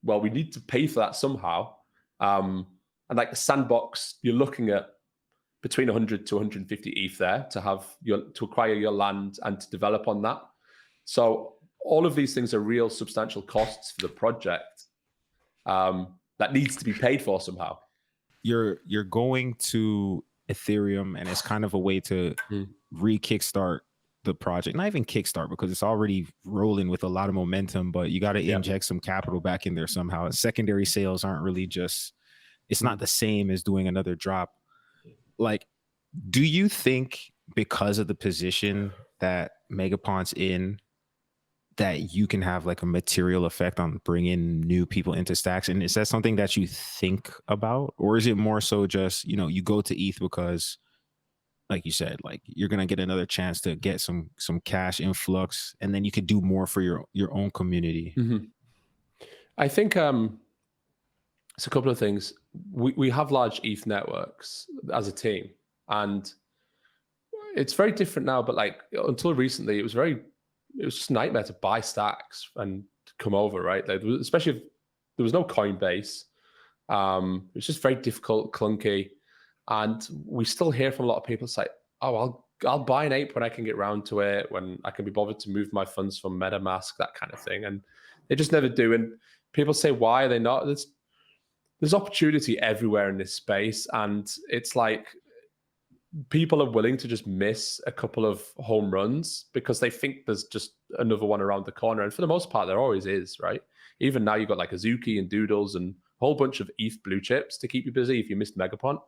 well, we need to pay for that somehow. And like the sandbox, you're looking at between 100 to 150 ETH there to acquire your land and to develop on that. So all of these things are real substantial costs for the project that needs to be paid for somehow. You're going to Ethereum, and it's kind of a way to re-kickstart the project, not even kickstart because it's already rolling with a lot of momentum, but you got to inject some capital back in there somehow. Secondary sales aren't really just, it's not the same as doing another drop. Like, do you think because of the position that MegaPont's in, that you can have like a material effect on bringing new people into Stacks? And is that something that you think about, or is it more so just, you know, you go to ETH because, like you said, like you're gonna get another chance to get some cash influx, and then you could do more for your own community? I think it's a couple of things. We have large ETH networks as a team, and it's very different now. But like until recently, it was just a nightmare to buy Stacks and come over, right? Like, especially if there was no Coinbase. It's just very difficult, clunky. And we still hear from a lot of people, it's like, oh, I'll buy an ape when I can get round to it, when I can be bothered to move my funds from MetaMask, that kind of thing. And they just never do. And people say, why are they not? There's opportunity everywhere in this space. And it's like people are willing to just miss a couple of home runs because they think there's just another one around the corner. And for the most part, there always is, right? Even now you've got like Azuki and Doodles and a whole bunch of ETH blue chips to keep you busy if you missed MegaPont.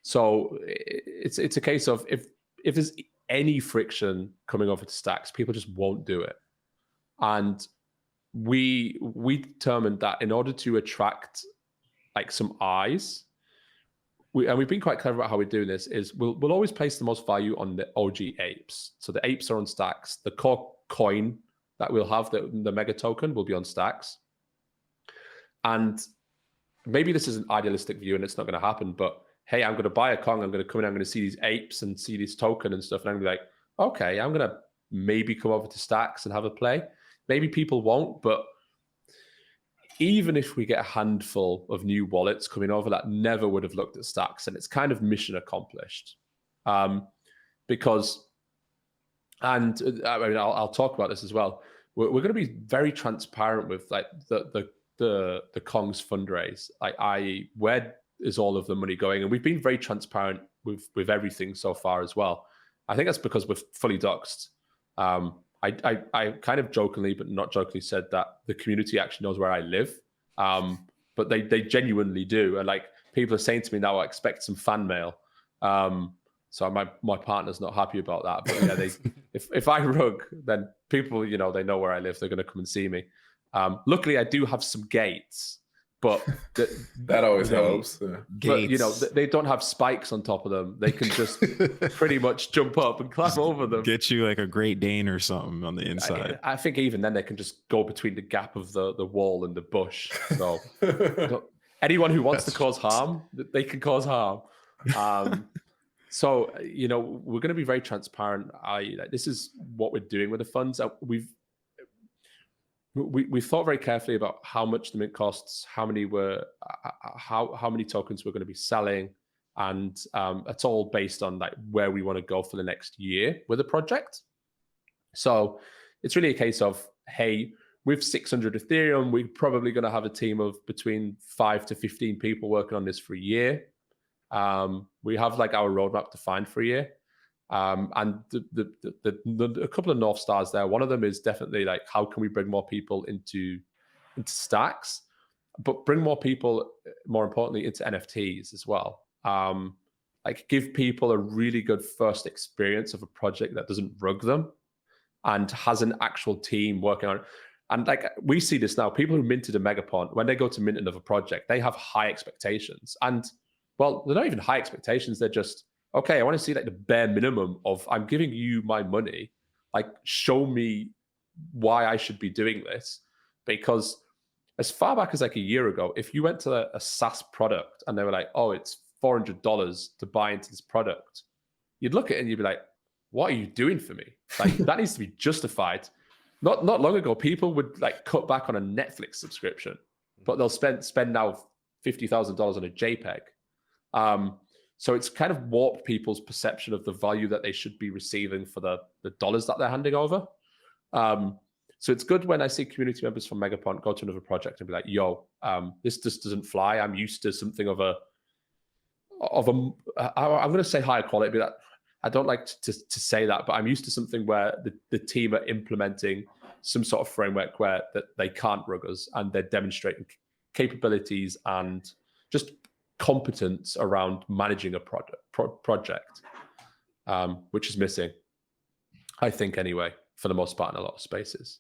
So it's a case of if there's any friction coming over to Stacks, people just won't do it. And we determined that in order to attract like some eyes, we've been quite clever about how we're doing this, is we'll always place the most value on the OG apes. So the apes are on Stacks. The core coin that we'll have, the mega token, will be on Stacks. And maybe this is an idealistic view and it's not going to happen, but hey, I'm going to buy a Kong. I'm going to come in, I'm going to see these apes and see this token and stuff. And I'm going to be like, okay, I'm going to maybe come over to Stacks and have a play. Maybe people won't, but even if we get a handful of new wallets coming over that never would have looked at Stacks, and it's kind of mission accomplished. Because, and I mean, I'll talk about this as well. We're going to be very transparent with like the Kong's fundraise, like i.e. where is all of the money going? And we've been very transparent with everything so far as well. I think that's because we're fully doxed. I kind of jokingly, but not jokingly, said that the community actually knows where I live, but they genuinely do. And like people are saying to me now, I expect some fan mail. So my partner's not happy about that. But yeah, if I rug, then people, you know, they know where I live. They're going to come and see me. Luckily, I do have some gates, but that always helps. But you know, they don't have spikes on top of them. They can just pretty much jump up and climb over them. Get you like a Great Dane or something on the inside. I think even then they can just go between the gap of the wall and the bush. So anyone who wants to cause harm, they can cause harm. So you know, we're going to be very transparent. This is what we're doing with the funds. We thought very carefully about how much the mint costs, how many tokens we're going to be selling, and it's all based on like where we want to go for the next year with the project. So it's really a case of, hey, with 600 Ethereum, we're probably going to have a team of between 5 to 15 people working on this for a year. We have like our roadmap defined for a year. And a couple of North Stars there. One of them is definitely like, how can we bring more people into Stacks, but bring more people, more importantly, into NFTs as well. Like give people a really good first experience of a project that doesn't rug them and has an actual team working on it. And like we see this now, people who minted a MegaPont, when they go to mint another project, they have high expectations. And well, they're not even high expectations. They're just, okay, I want to see like the bare minimum of, I'm giving you my money, like show me why I should be doing this. Because as far back as like a year ago, if you went to a SaaS product and they were like, oh, it's $400 to buy into this product, you'd look at it and you'd be like, what are you doing for me? Like that needs to be justified. Not long ago, people would like cut back on a Netflix subscription, but they'll spend now $50,000 on a JPEG. So it's kind of warped people's perception of the value that they should be receiving for the dollars that they're handing over. So it's good when I see community members from MegaPont go to another project and be like, yo, this just doesn't fly. I'm used to something of a I'm going to say higher quality, but I don't like to say that, but I'm used to something where the team are implementing some sort of framework where that they can't rug us, and they're demonstrating capabilities and just competence around managing a project, which is missing, I think, anyway, for the most part in a lot of spaces.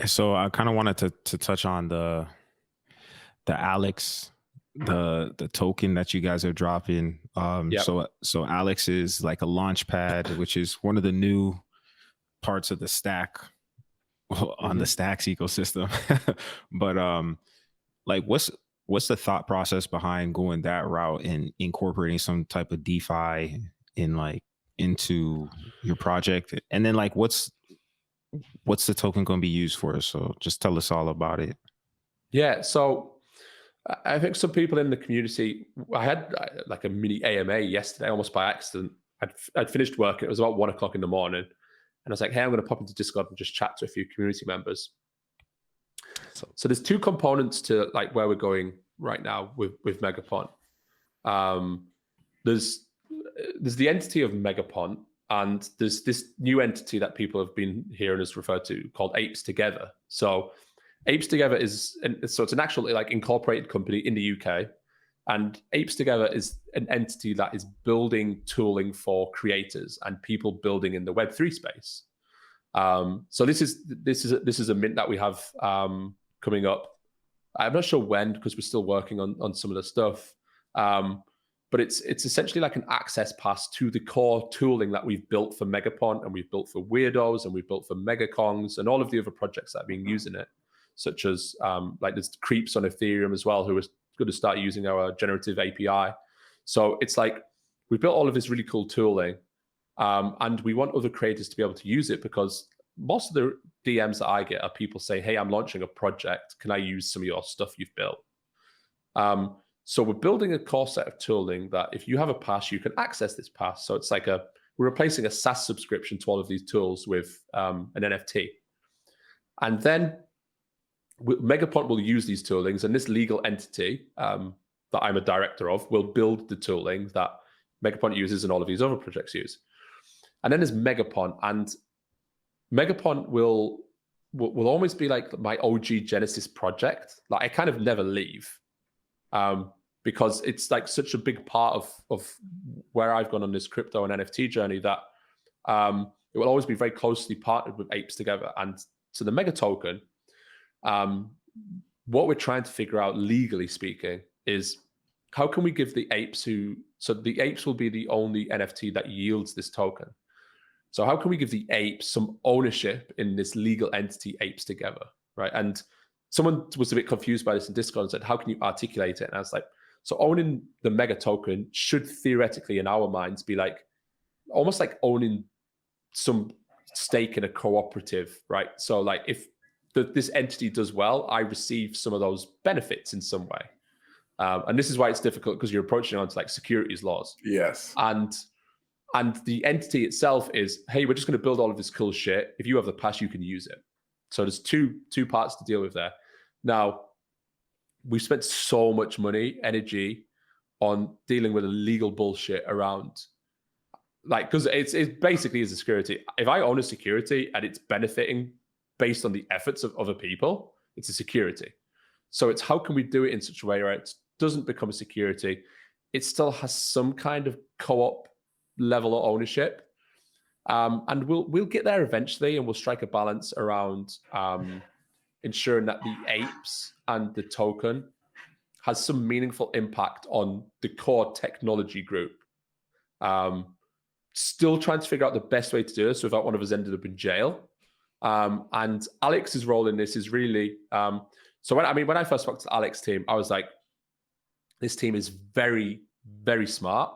So I kind of wanted to touch on the Alex, the token that you guys are dropping. Yep. So Alex is like a launch pad, which is one of the new parts of the stack on the Stacks ecosystem. But like what's the thought process behind going that route and incorporating some type of DeFi into your project? And then like what's the token going to be used for? So just tell us all about it. Yeah, so I think some people in the community, I had like a mini AMA yesterday, almost by accident. I'd finished work. It was about 1 o'clock in the morning. And I was like, hey, I'm going to pop into Discord and just chat to a few community members. So there's two components to like where we're going right now with MegaPont. There's the entity of MegaPont, and there's this new entity that people have been hearing us refer to called Apes Together. So Apes Together it's an actual like incorporated company in the UK, and Apes Together is an entity that is building tooling for creators and people building in the Web3 space. So this is a mint that we have coming up. I'm not sure when, because we're still working on some of the stuff. But it's essentially like an access pass to the core tooling that we've built for MegaPont, and we've built for Weirdos, and we've built for MegaKongs, and all of the other projects that are being using it, such as like there's Creeps on Ethereum as well, who is going to start using our generative API. So it's like we built all of this really cool tooling, and we want other creators to be able to use it, because most of the DMs that I get are people saying, hey, I'm launching a project. Can I use some of your stuff you've built? So we're building a core set of tooling that if you have a pass, you can access this pass. So it's like we're replacing a SaaS subscription to all of these tools with an NFT. And then MegaPont will use these toolings, and this legal entity that I'm a director of will build the tooling that MegaPont uses and all of these other projects use. And then there's MegaPont, and MegaPont will always be like my OG Genesis project. Like I kind of never leave. Because it's like such a big part of where I've gone on this crypto and NFT journey that it will always be very closely partnered with Apes Together. And so the Mega token, what we're trying to figure out legally speaking is how can we give the apes so the apes will be the only NFT that yields this token. So how can we give the apes some ownership in this legal entity, Apes Together, right? And someone was a bit confused by this in Discord and said, how can you articulate it? And I was like, so owning the Mega token should theoretically in our minds be like, almost like owning some stake in a cooperative, right? So like if this entity does well, I receive some of those benefits in some way. And this is why it's difficult, because you're approaching onto like securities laws. Yes. And the entity itself is, hey, we're just going to build all of this cool shit. If you have the pass, you can use it. So there's two parts to deal with there. Now, we've spent so much money, energy on dealing with the legal bullshit around, like, because it basically is a security. If I own a security and it's benefiting based on the efforts of other people, it's a security. So it's how can we do it in such a way where it doesn't become a security? It still has some kind of co-op level of ownership. And we'll get there eventually, and we'll strike a balance around ensuring that the apes and the token has some meaningful impact on the core technology group. Still trying to figure out the best way to do this without one of us ended up in jail. And Alex's role in this is really, so when I first spoke to the Alex team, I was like, this team is very, very smart,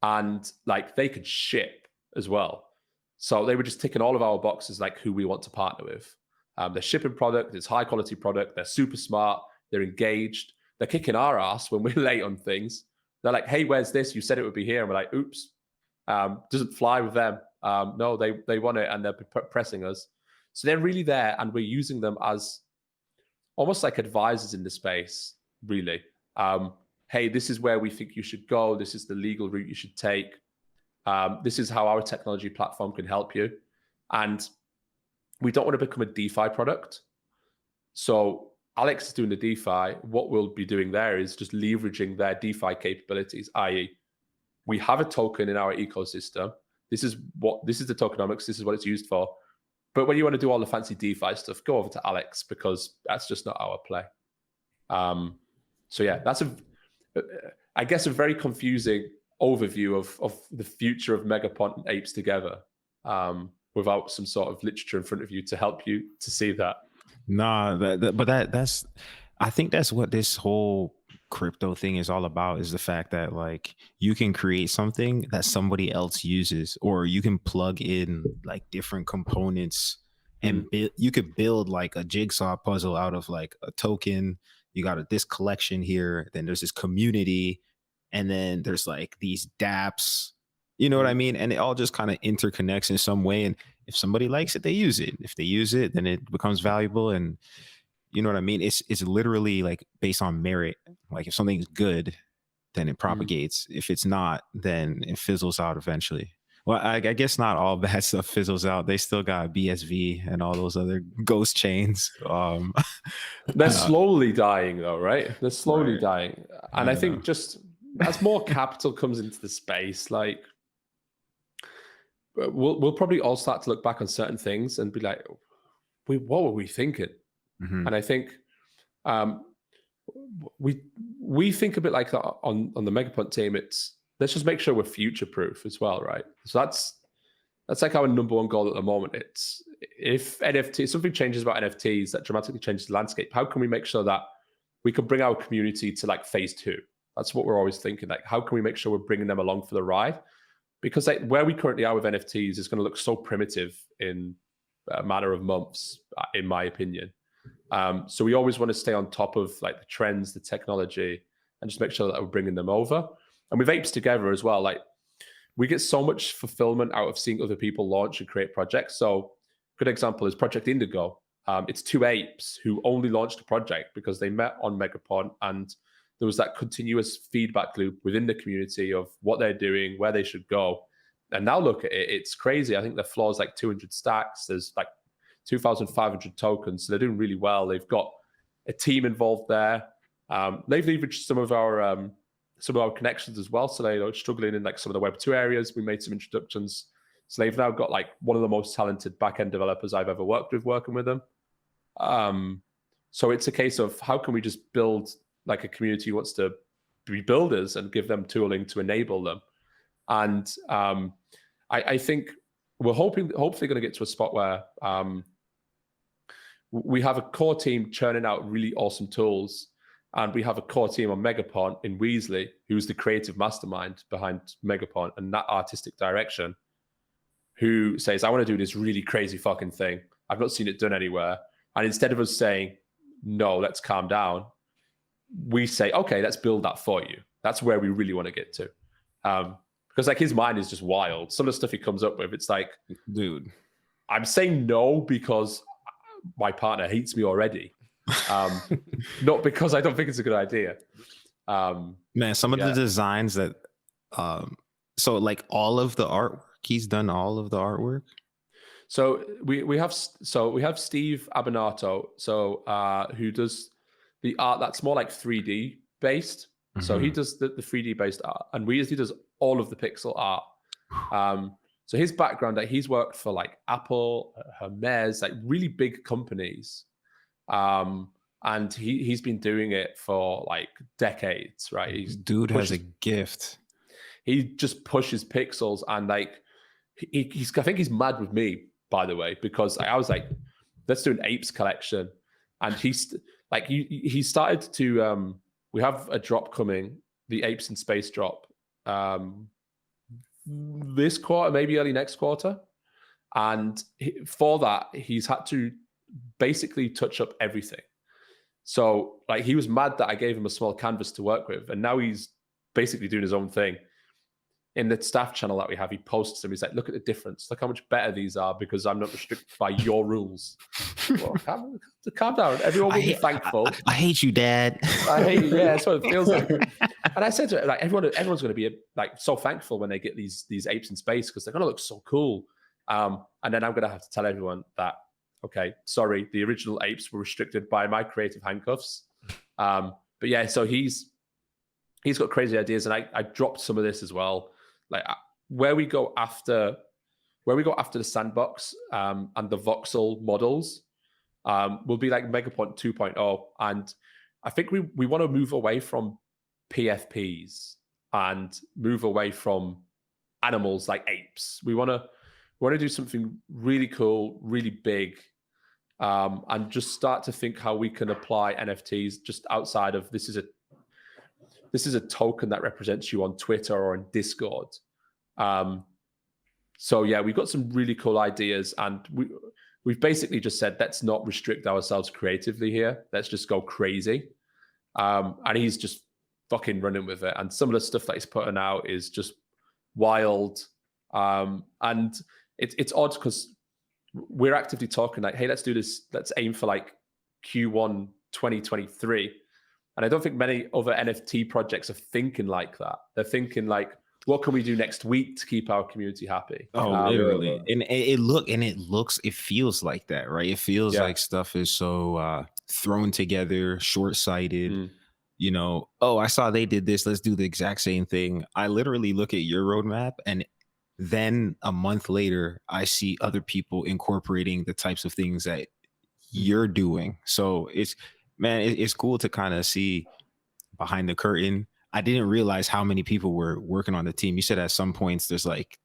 and like they could ship as well. So they were just ticking all of our boxes, like who we want to partner with. They're shipping product, it's high quality product, they're super smart, they're engaged, they're kicking our ass when we're late on things. They're like, hey, where's this? You said it would be here. And we're like, oops, doesn't fly with them. No, they want it, and they're pressing us. So they're really there, and we're using them as almost like advisors in the space, really. Hey, this is where we think you should go. This is the legal route you should take. This is how our technology platform can help you. And we don't want to become a DeFi product. So Alex is doing the DeFi. What we'll be doing there is just leveraging their DeFi capabilities, i.e., we have a token in our ecosystem. This is the tokenomics. This is what it's used for. But when you want to do all the fancy DeFi stuff, go over to Alex, because that's just not our play. So yeah, that's I guess a very confusing overview of the future of MegaPont and apes together, without some sort of literature in front of you to help you to see that. Nah, that's I think that's what this whole crypto thing is all about, is the fact that like you can create something that somebody else uses, or you can plug in like different components and you could build like a jigsaw puzzle out of like a token. You got this collection here, then there's this community, and then there's like these dApps, you know what I mean? And it all just kind of interconnects in some way. And if somebody likes it, they use it. If they use it, then it becomes valuable. And you know what I mean? It's literally like based on merit. Like if something's good, then it propagates. If it's not, then it fizzles out eventually. Well, I guess not all bad stuff fizzles out. They still got BSV and all those other ghost chains. They're slowly dying though, right? They're slowly dying. And I think just as more capital comes into the space, like we'll probably all start to look back on certain things and be like, what were we thinking? And I think we think a bit like that on the MegaPont team. It's let's just make sure we're future proof as well, right? So that's like our number one goal at the moment. It's if something changes about NFTs that dramatically changes the landscape, how can we make sure that we can bring our community to like phase 2? That's what we're always thinking. Like, how can we make sure we're bringing them along for the ride? Because like where we currently are with NFTs is going to look so primitive in a matter of months, in my opinion. So we always want to stay on top of like the trends, the technology, and just make sure that we're bringing them over. And with apes together as well, like we get so much fulfillment out of seeing other people launch and create projects. So good example is Project Indigo. It's 2 apes who only launched a project because they met on MegaPont, and there was that continuous feedback loop within the community of what they're doing, where they should go. And now look at it, it's crazy. I think their floor is like 200 stacks. There's like 2,500 tokens. So they're doing really well. They've got a team involved there. They've leveraged some of our connections as well. So they're struggling in like some of the Web2 areas. We made some introductions. So they've now got like one of the most talented backend developers I've ever worked with them. So it's a case of how can we just build like a community who wants to be builders and give them tooling to enable them. And I think we're hopefully going to get to a spot where we have a core team churning out really awesome tools, and we have a core team on MegaPont in Weasley, who's the creative mastermind behind MegaPont and that artistic direction, who says, I want to do this really crazy fucking thing. I've not seen it done anywhere. And instead of us saying, no, let's calm down, we say, okay, let's build that for you. That's where we really want to get to. Because like his mind is just wild. Some of the stuff he comes up with, it's like, dude, I'm saying no because my partner hates me already. Not because I don't think it's a good idea. Man, some of the designs that, so like all of the artwork, he's done all of the artwork. So we have Steve Abbonato, who does the art that's more like 3D based. So he does the 3D based art, and Weasley does all of the pixel art. So his background, that he's worked for like Apple, Hermes, like really big companies. And he's been doing it for like decades, right? Dude has a gift. He just pushes pixels, and like he's I think he's mad with me, by the way, because I was like, let's do an apes collection. And he's like, he started to we have a drop coming, the Apes in Space drop, this quarter, maybe early next quarter. And for that, he's had to basically touch up everything. So like he was mad that I gave him a small canvas to work with, and now he's basically doing his own thing. in the staff channel that we have, he posts them. He's like, look at the difference. Look how much better these are because I'm not restricted by your rules. Well, calm down. Everyone will be thankful. I hate you, Dad. I hate you. Yeah, that's what it feels like. And I said to it, like, everyone's going to be like so thankful when they get these apes in space because they're going to look so cool. And then I'm going to have to tell everyone that, okay, sorry, the original apes were restricted by my creative handcuffs. But yeah, so he's got crazy ideas, and I dropped some of this as well. Like where we go after the sandbox and the voxel models will be like MegaPont 2.0, and I think we want to move away from PFPs and move away from animals like apes. We want to do something really cool, really big, and just start to think how we can apply NFTs just outside of this is a token that represents you on Twitter or on Discord. So yeah, we've got some really cool ideas, and we've basically just said, let's not restrict ourselves creatively here. Let's just go crazy. And he's just fucking running with it. And some of the stuff that he's putting out is just wild. And it's odd because we're actively talking like, hey, let's do this. Let's aim for like Q1 2023. And I don't think many other NFT projects are thinking like that. They're thinking like, what can we do next week to keep our community happy? Literally. And it feels like that, right? It feels like stuff is so thrown together, short-sighted. You know, oh, I saw they did this, let's do the exact same thing. I literally look at your roadmap, and then a month later, I see other people incorporating the types of things that you're doing. So it's cool to kind of see behind the curtain. I didn't realize how many people were working on the team. You said at some points there's like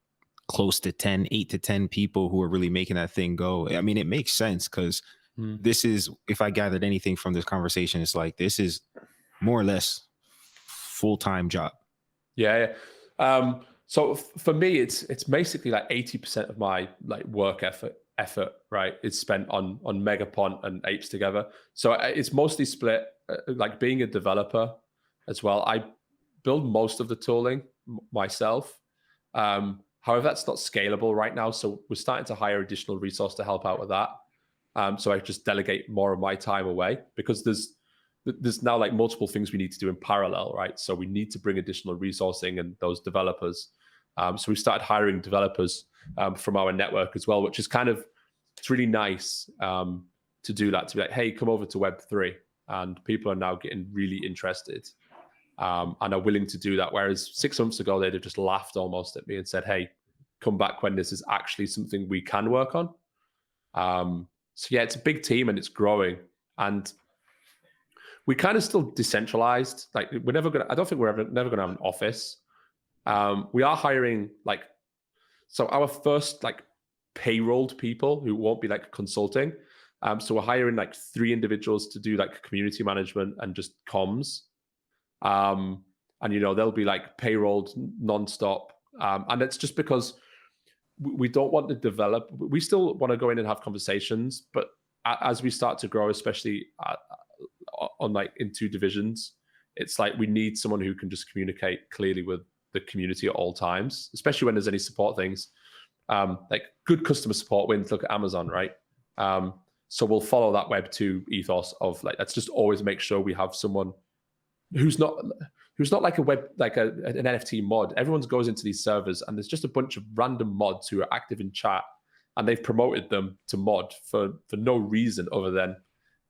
close to 8 to 10 people who are really making that thing go. I mean, it makes sense because this is, if I gathered anything from this conversation, it's like, this is more or less full-time job. Yeah. So for me, it's basically like 80% of my like work effort, right? It's spent on MegaPont and Apes Together. So it's mostly split, like being a developer as well. I build most of the tooling myself. However, that's not scalable right now. So we're starting to hire additional resource to help out with that. So I just delegate more of my time away because there's now like multiple things we need to do in parallel, right? So we need to bring additional resourcing and those developers. So we started hiring developers from our network as well, which is it's really nice to do that, to be like, hey, come over to Web3. And people are now getting really interested and are willing to do that. Whereas 6 months ago, they'd have just laughed almost at me and said, hey, come back when this is actually something we can work on. So yeah, it's a big team and it's growing. And we kind of still decentralized. Like I don't think we're never gonna have an office. We are hiring so our first payrolled people who won't be consulting. So we're hiring 3 individuals to do community management and just comms. And they'll be payrolled nonstop. And it's just because we don't want to develop. We still want to go in and have conversations, but as we start to grow, especially on in 2 divisions, it's we need someone who can just communicate clearly with the community at all times, especially when there's any support things. Good customer support wins. Look at Amazon, right? So we'll follow that Web2 ethos of let's just always make sure we have someone who's not like an NFT mod. Everyone goes into these servers and there's just a bunch of random mods who are active in chat, and they've promoted them to mod for no reason other than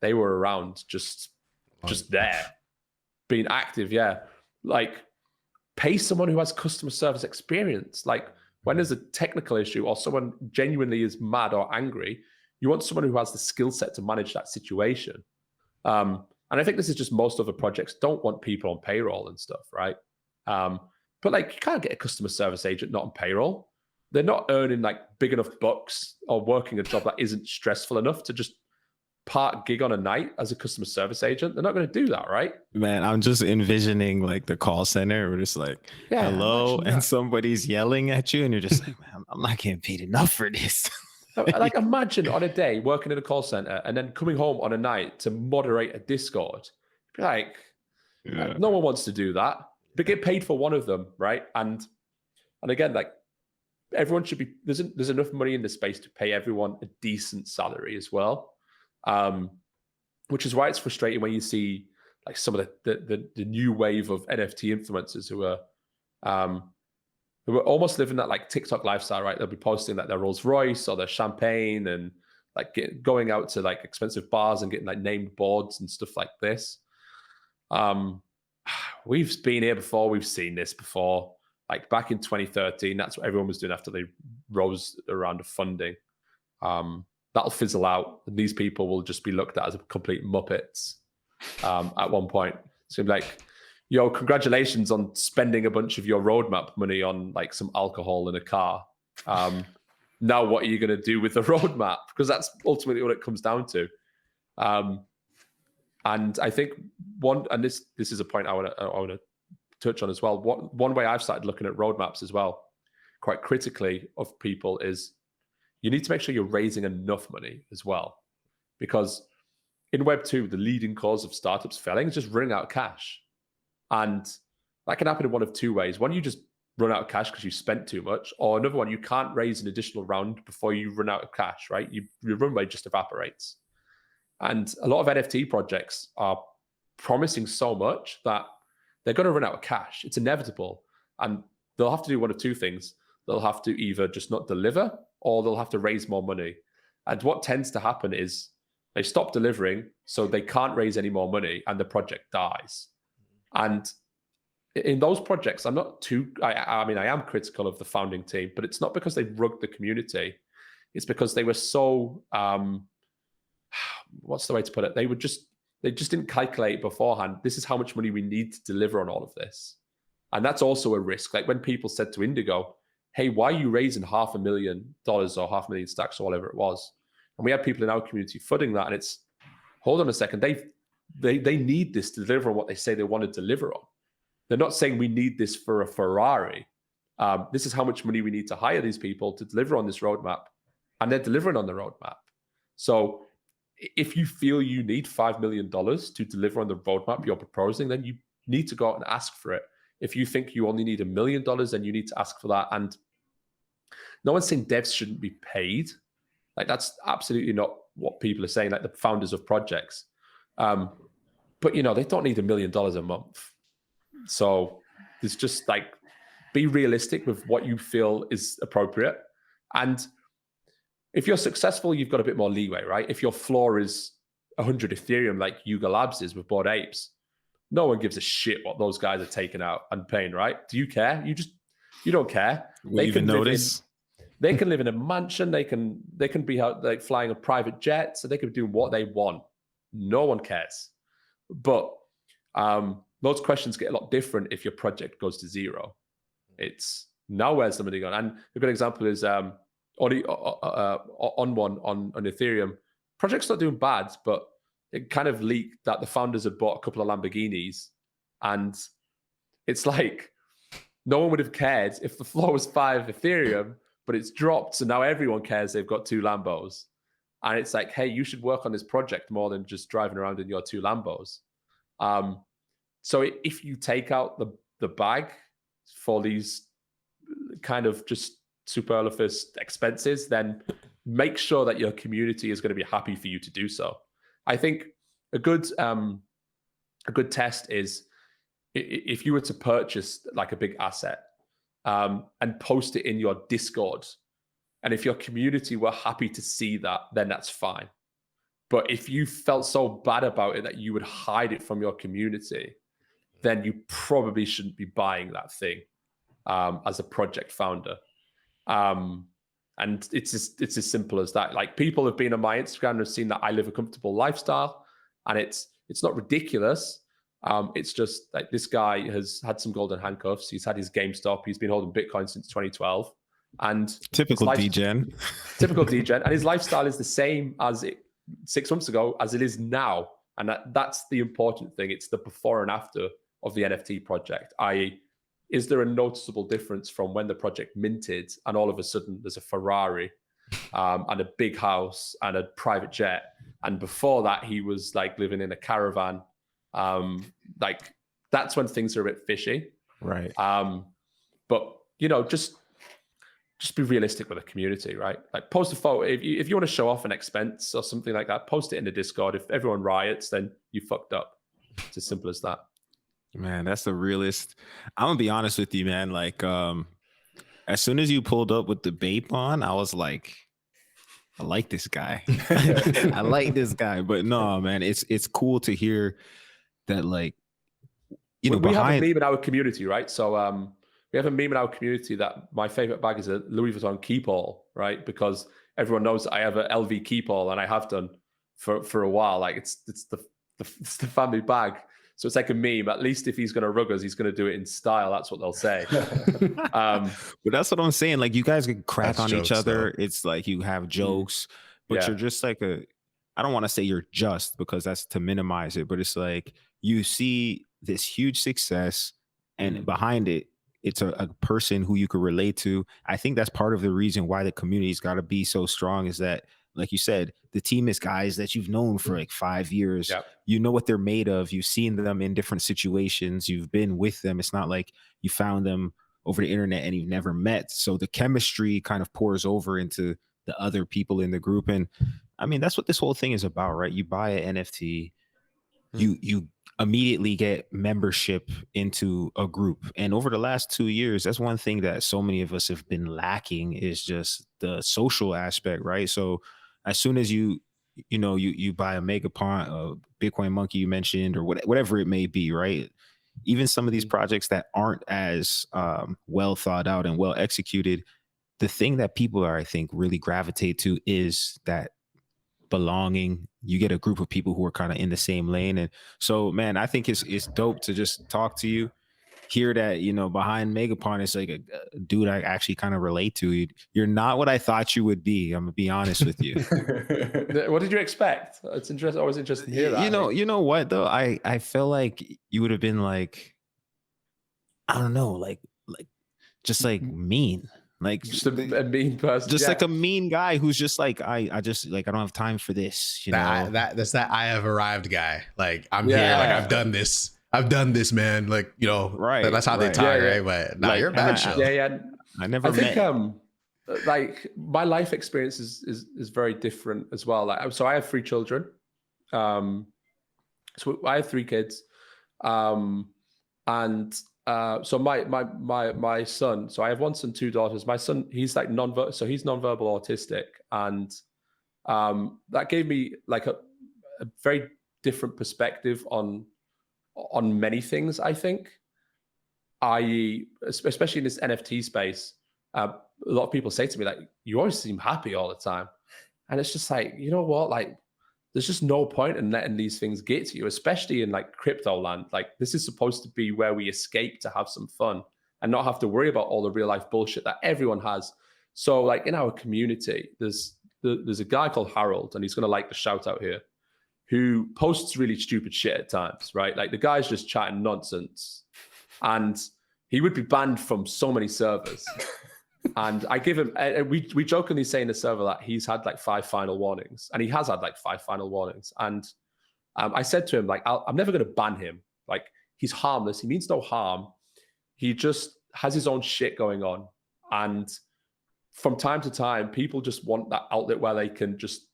they were around just there being active. Yeah. Pay someone who has customer service experience. When there's a technical issue or someone genuinely is mad or angry, you want someone who has the skill set to manage that situation. And I think this is just most other projects don't want people on payroll and stuff, right? But you can't get a customer service agent not on payroll. They're not earning big enough bucks or working a job that isn't stressful enough to just part gig on a night as a customer service agent. They're not going to do that, right? Man, I'm just envisioning the call center. We're just hello, and somebody's yelling at you, and you're just man, I'm not getting paid enough for this. Imagine on a day working in a call center and then coming home on a night to moderate a Discord. No one wants to do that. But get paid for one of them, right? And And again, like everyone should be, there's enough money in the space to pay everyone a decent salary as well. Which is why it's frustrating when you see like some of the new wave of NFT influencers who are almost living that like TikTok lifestyle, right? They'll be posting like their Rolls Royce or their champagne and like going out to like expensive bars and getting like named boards and stuff like this. We've been here before. We've seen this before. Like back in 2013, that's what everyone was doing after they rose a round of funding. That'll fizzle out, and these people will just be looked at as complete muppets at one point. So like, yo, congratulations on spending a bunch of your roadmap money on like some alcohol in a car. Now what are you going to do with the roadmap? Because that's ultimately what it comes down to. And I think this is a point I want to touch on as well. One way I've started looking at roadmaps as well, quite critically of people, is you need to make sure you're raising enough money as well. Because in Web 2, the leading cause of startups failing is just running out of cash. And that can happen in one of two ways. One, you just run out of cash because you spent too much. Or another one, you can't raise an additional round before you run out of cash, right? Your runway just evaporates. And a lot of NFT projects are promising so much that they're going to run out of cash. It's inevitable. And they'll have to do one of two things. They'll have to either just not deliver, or they'll have to raise more money. And what tends to happen is they stop delivering, so they can't raise any more money, and the project dies. And in those projects, I am critical of the founding team, but it's not because they rugged the community. It's because they were so, what's the way to put it? They just didn't calculate beforehand. This is how much money we need to deliver on all of this. And that's also a risk. Like when people said to Indigo, hey, why are you raising $500,000 or 500,000 stacks or whatever it was? And we had people in our community footing that, and it's, hold on a second, they need this to deliver on what they say they want to deliver on. They're not saying we need this for a Ferrari. This is how much money we need to hire these people to deliver on this roadmap, and they're delivering on the roadmap. So if you feel you need $5 million to deliver on the roadmap you're proposing, then you need to go out and ask for it. If you think you only need $1 million, then you need to ask for that. And no one's saying devs shouldn't be paid. Like that's absolutely not what people are saying, like the founders of projects. But they don't need $1 million a month. So there's just like, be realistic with what you feel is appropriate. And if you're successful, you've got a bit more leeway, right? If your floor is 100 Ethereum, like Yuga Labs is with Bored Apes, no one gives a shit what those guys are taking out and paying, right? Do you care? You don't care. They can notice. They can live in a mansion. They can be out like flying a private jet, so they can do what they want. No one cares. But those questions get a lot different if your project goes to zero. It's now where's the money gone? And a good example is on Ethereum. Project's not doing bad, but it kind of leaked that the founders had bought a couple of Lamborghinis, and it's like no one would have cared if the floor was 5 Ethereum, but it's dropped, so now everyone cares they've got 2 Lambos. And it's like, hey, you should work on this project more than just driving around in your 2 Lambos. So if you take out the bag for these kind of just superfluous expenses, then make sure that your community is going to be happy for you to do so. I think a good test is if you were to purchase like a big asset and post it in your Discord, and if your community were happy to see that, then that's fine. But if you felt so bad about it that you would hide it from your community, then you probably shouldn't be buying that thing as a project founder. And it's as simple as that. Like people have been on my Instagram and have seen that I live a comfortable lifestyle, and it's not ridiculous. It's just like this guy has had some golden handcuffs. He's had his GameStop. He's been holding Bitcoin since 2012. And typical degen. Typical degen. And his lifestyle is the same as 6 months ago as it is now. And that's the important thing. It's the before and after of the NFT project. i.e., is there a noticeable difference from when the project minted and all of a sudden there's a Ferrari and a big house and a private jet, and before that he was like living in a caravan? Like that's when things are a bit fishy, right? But just be realistic with the community, right? Like post a photo. If you want to show off an expense or something like that, post it in the Discord. If everyone riots, then you fucked up. It's as simple as that. Man, that's the realest. I'm gonna be honest with you, man. Like, as soon as you pulled up with the vape on, I was like, I like this guy. I like this guy. But no, man, it's cool to hear that, like, we have a meme in our community, right? So we have a meme in our community that my favorite bag is a Louis Vuitton Keepall, right? Because everyone knows that I have a LV Keepall, and I have done for a while. Like it's the family bag. So it's like a meme. At least if he's going to rug us, he's going to do it in style. That's what they'll say. But that's what I'm saying. Like, you guys can crack on each other. Though. It's like you have jokes, but you're just like I don't want to say you're just, because that's to minimize it, but it's like you see this huge success, and behind it, it's a person who you could relate to. I think that's part of the reason why the community's got to be so strong, is that, like you said, the team is guys that you've known for like 5 years. Yep. You know what they're made of. You've seen them in different situations. You've been with them. It's not like you found them over the internet and you've never met. So the chemistry kind of pours over into the other people in the group. And I mean, that's what this whole thing is about, right? You buy an NFT, you immediately get membership into a group. And over the last 2 years, that's one thing that so many of us have been lacking, is just the social aspect, right? So as soon as you buy a MegaPont, a Bitcoin Monkey you mentioned, or whatever it may be, right? Even some of these projects that aren't as well thought out and well executed, the thing that people are, I think, really gravitate to is that belonging. You get a group of people who are kind of in the same lane. And so, man, I think it's dope to just talk to you, hear that, behind MegaPont is like a dude I actually kind of relate to. You're not what I thought you would be. I'm gonna be honest with you. What did you expect? It's interesting. Always interesting to hear that. You know what though? I feel like you would have been like, I don't know, like just like mean. Like just a mean person, just like a mean guy who's just like, I just like, I don't have time for this. That's that I have arrived guy. Like, I'm here. Like, I've done this, man. Like, right. That's how they talk, right? But no, you're bad. I never think like my life experience is very different as well. Like, so I have 3 children. So I have 3 kids. So my son, so I have 1 son, 2 daughters. My son, he's like he's nonverbal autistic. And that gave me like a very different perspective on many things, I think. I.e., especially in this NFT space, a lot of people say to me, like, you always seem happy all the time. And it's just like, you know what? Like, there's just no point in letting these things get to you, especially in like crypto land. Like, this is supposed to be where we escape to have some fun and not have to worry about all the real life bullshit that everyone has. So like in our community, there's a guy called Harold, and he's going to like the shout out here, who posts really stupid shit at times, right? Like, the guy's just chatting nonsense, and he would be banned from so many servers. And I give him, we jokingly say in the server that he's had like 5 final warnings, and he has had like 5 final warnings. And I said to him, like, I'm never going to ban him. Like, he's harmless. He means no harm. He just has his own shit going on. And from time to time, people just want that outlet where they can just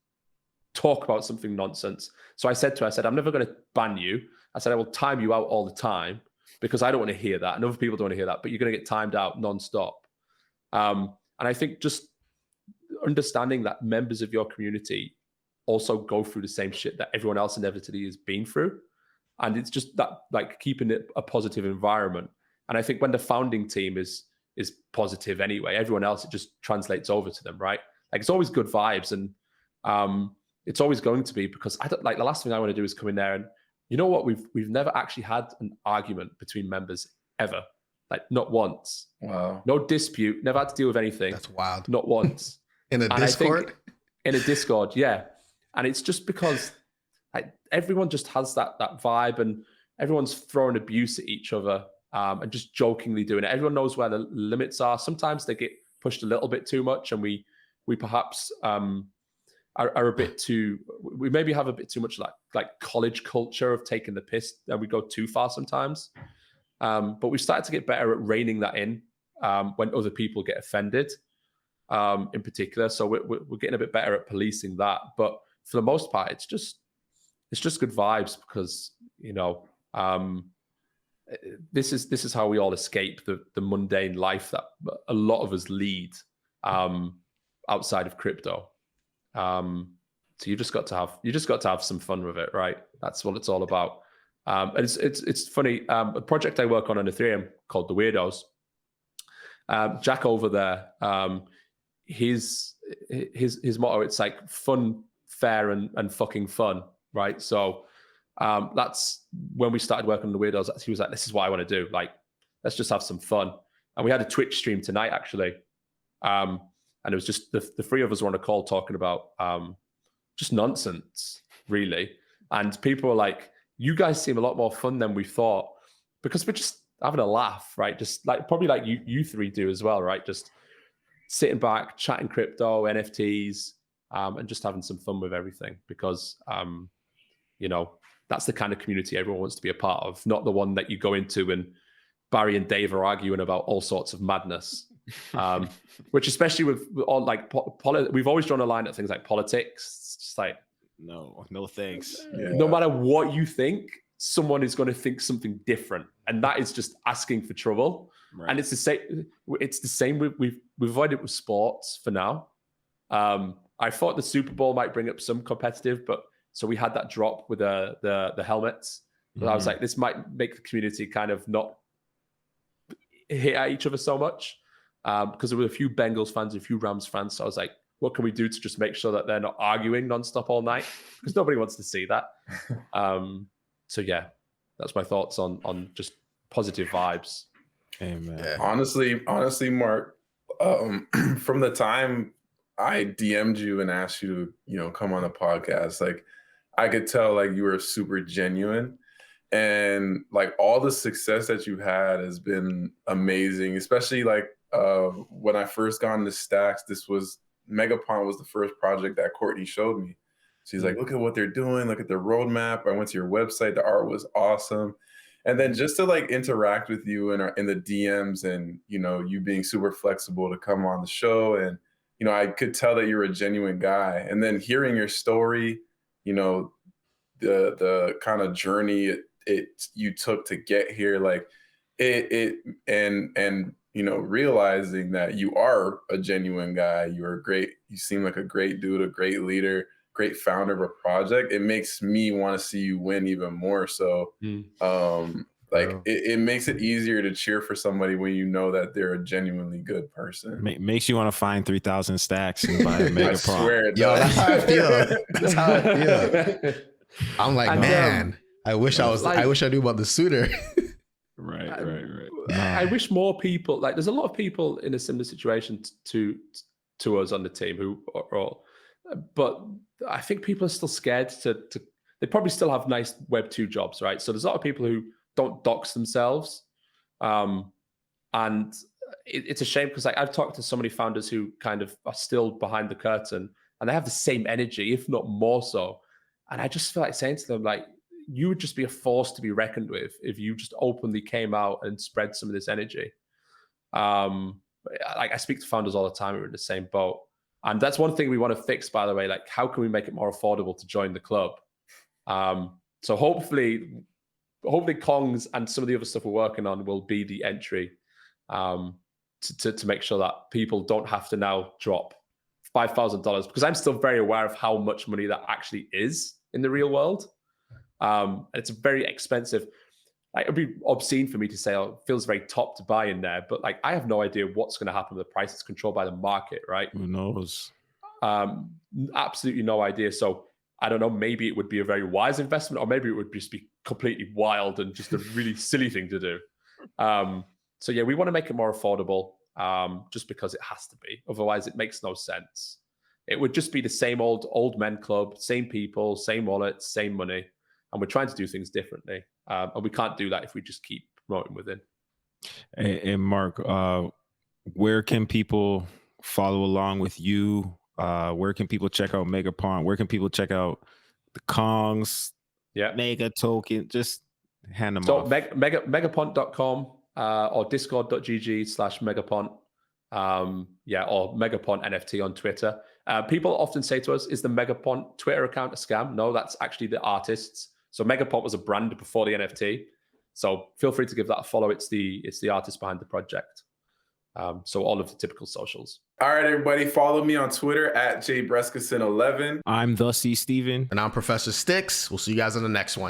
talk about something nonsense. So I said, I'm never going to ban you. I said, I will time you out all the time, because I don't want to hear that. And other people don't want to hear that, but you're going to get timed out nonstop. And I think just understanding that members of your community also go through the same shit that everyone else inevitably has been through. And it's just that, like, keeping it a positive environment. And I think when the founding team is positive anyway, everyone else, it just translates over to them, right? Like, it's always good vibes. And it's always going to be, because I don't, like, the last thing I want to do is come in there and, you know what? We've never actually had an argument between members ever. Like, not once. Wow. No dispute. Never had to deal with anything. That's wild. Not once. In a Discord? In a Discord, yeah. And it's just because like, everyone just has that vibe, and everyone's throwing abuse at each other and just jokingly doing it. Everyone knows where the limits are. Sometimes they get pushed a little bit too much, and we perhaps are a bit too. We maybe have a bit too much like college culture of taking the piss, and we go too far sometimes. But we've started to get better at reining that in. when other people get offended, in particular. So we're getting a bit better at policing that. But for the most part, it's just good vibes because, you know, this is how we all escape the mundane life that a lot of us lead outside of crypto. So you just got to have some fun with it, right? That's what it's all about. And it's funny. A project I work on Ethereum called the Weirdos. Jack over there, his motto, it's like fun, fair, and fucking fun, right? So that's when we started working on the Weirdos. He was like, "This is what I want to do. Like, let's just have some fun." And we had a Twitch stream tonight, actually, and it was just the three of us were on a call talking about just nonsense, really. And people were like, "You guys seem a lot more fun than we thought," because we're just having a laugh, right? Just like probably like you three do as well, right? Just sitting back, chatting crypto, NFTs, and just having some fun with everything. Because you know, that's the kind of community everyone wants to be a part of, not the one that you go into and Barry and Dave are arguing about all sorts of madness. Which, especially with all like we've always drawn a line at things like politics. It's just like, no thanks. No matter what you think, someone is going to think something different, and that is just asking for trouble. Right. And it's the same. It's the same. We've avoided it with sports for now. I thought the Super Bowl might bring up some competitive, but so we had that drop with the helmets. But I was like, this might make the community kind of not hit at each other so much, because there were a few Bengals fans, a few Rams fans. So I was like, what can we do to just make sure that they're not arguing nonstop all night? Because nobody wants to see that. So yeah, that's my thoughts on just positive vibes. Amen. Yeah. Honestly, Mark, from the time I DM'd you and asked you to, you know, come on the podcast, like I could tell like you were super genuine, and like all the success that you've had has been amazing. Especially like when I first got into Stacks, MegaPont was the first project that Courtney showed me. She's like, look at what they're doing, look at their roadmap. I went to your website, the art was awesome. And then just to like interact with you in the DMs, and, you know, you being super flexible to come on the show. And, you know, I could tell that you're a genuine guy. And then hearing your story, you know, the kind of journey you took to get here, like and you know, realizing that you are a genuine guy, you seem like a great dude, a great leader, great founder of a project. It makes me want to see you win even more. So it makes it easier to cheer for somebody when you know that they're a genuinely good person. Makes you want to find 3,000 stacks and buy a MegaPont. I swear it Yo, does. that's how I feel. That's how I feel. I'm like, man, I wish I knew about the sooner. Right. I wish more people, like there's a lot of people in a similar situation to us on the team who are all, but I think people are still scared to they probably still have nice Web 2 jobs, right? So there's a lot of people who don't dox themselves. And it's a shame because like I've talked to so many founders who kind of are still behind the curtain and they have the same energy, if not more so. And I just feel like saying to them, like, you would just be a force to be reckoned with if you just openly came out and spread some of this energy. Like I speak to founders all the time who are in the same boat. And that's one thing we want to fix, by the way. Like, how can we make it more affordable to join the club? So hopefully Kongs and some of the other stuff we're working on will be the entry to make sure that people don't have to now drop $5,000, because I'm still very aware of how much money that actually is in the real world. It's very expensive. Like, it'd be obscene for me to say, oh, it feels very top to buy in there, but like I have no idea what's going to happen with the price. It's controlled by the market, right? Who knows? Absolutely no idea. So I don't know, maybe it would be a very wise investment, or maybe it would just be completely wild and just a really silly thing to do. So yeah, we want to make it more affordable, just because it has to be. Otherwise, it makes no sense. It would just be the same old men club, same people, same wallets, same money. And we're trying to do things differently. And we can't do that if we just keep promoting within. And Mark, where can people follow along with you? Where can people check out MegaPont? Where can people check out the Kongs? Yeah, Mega Token. Just hand them so off. megapont.com. or discord.gg/MegaPont. Or MegaPont NFT on Twitter. People often say to us, is the MegaPont Twitter account a scam? No, that's actually the artists. So MegaPont was a brand before the NFT. So feel free to give that a follow. It's the artist behind the project. So all of the typical socials. All right, everybody, follow me on Twitter at jbreskeson11. I'm the C Steven. And I'm Professor Sticks. We'll see you guys in the next one.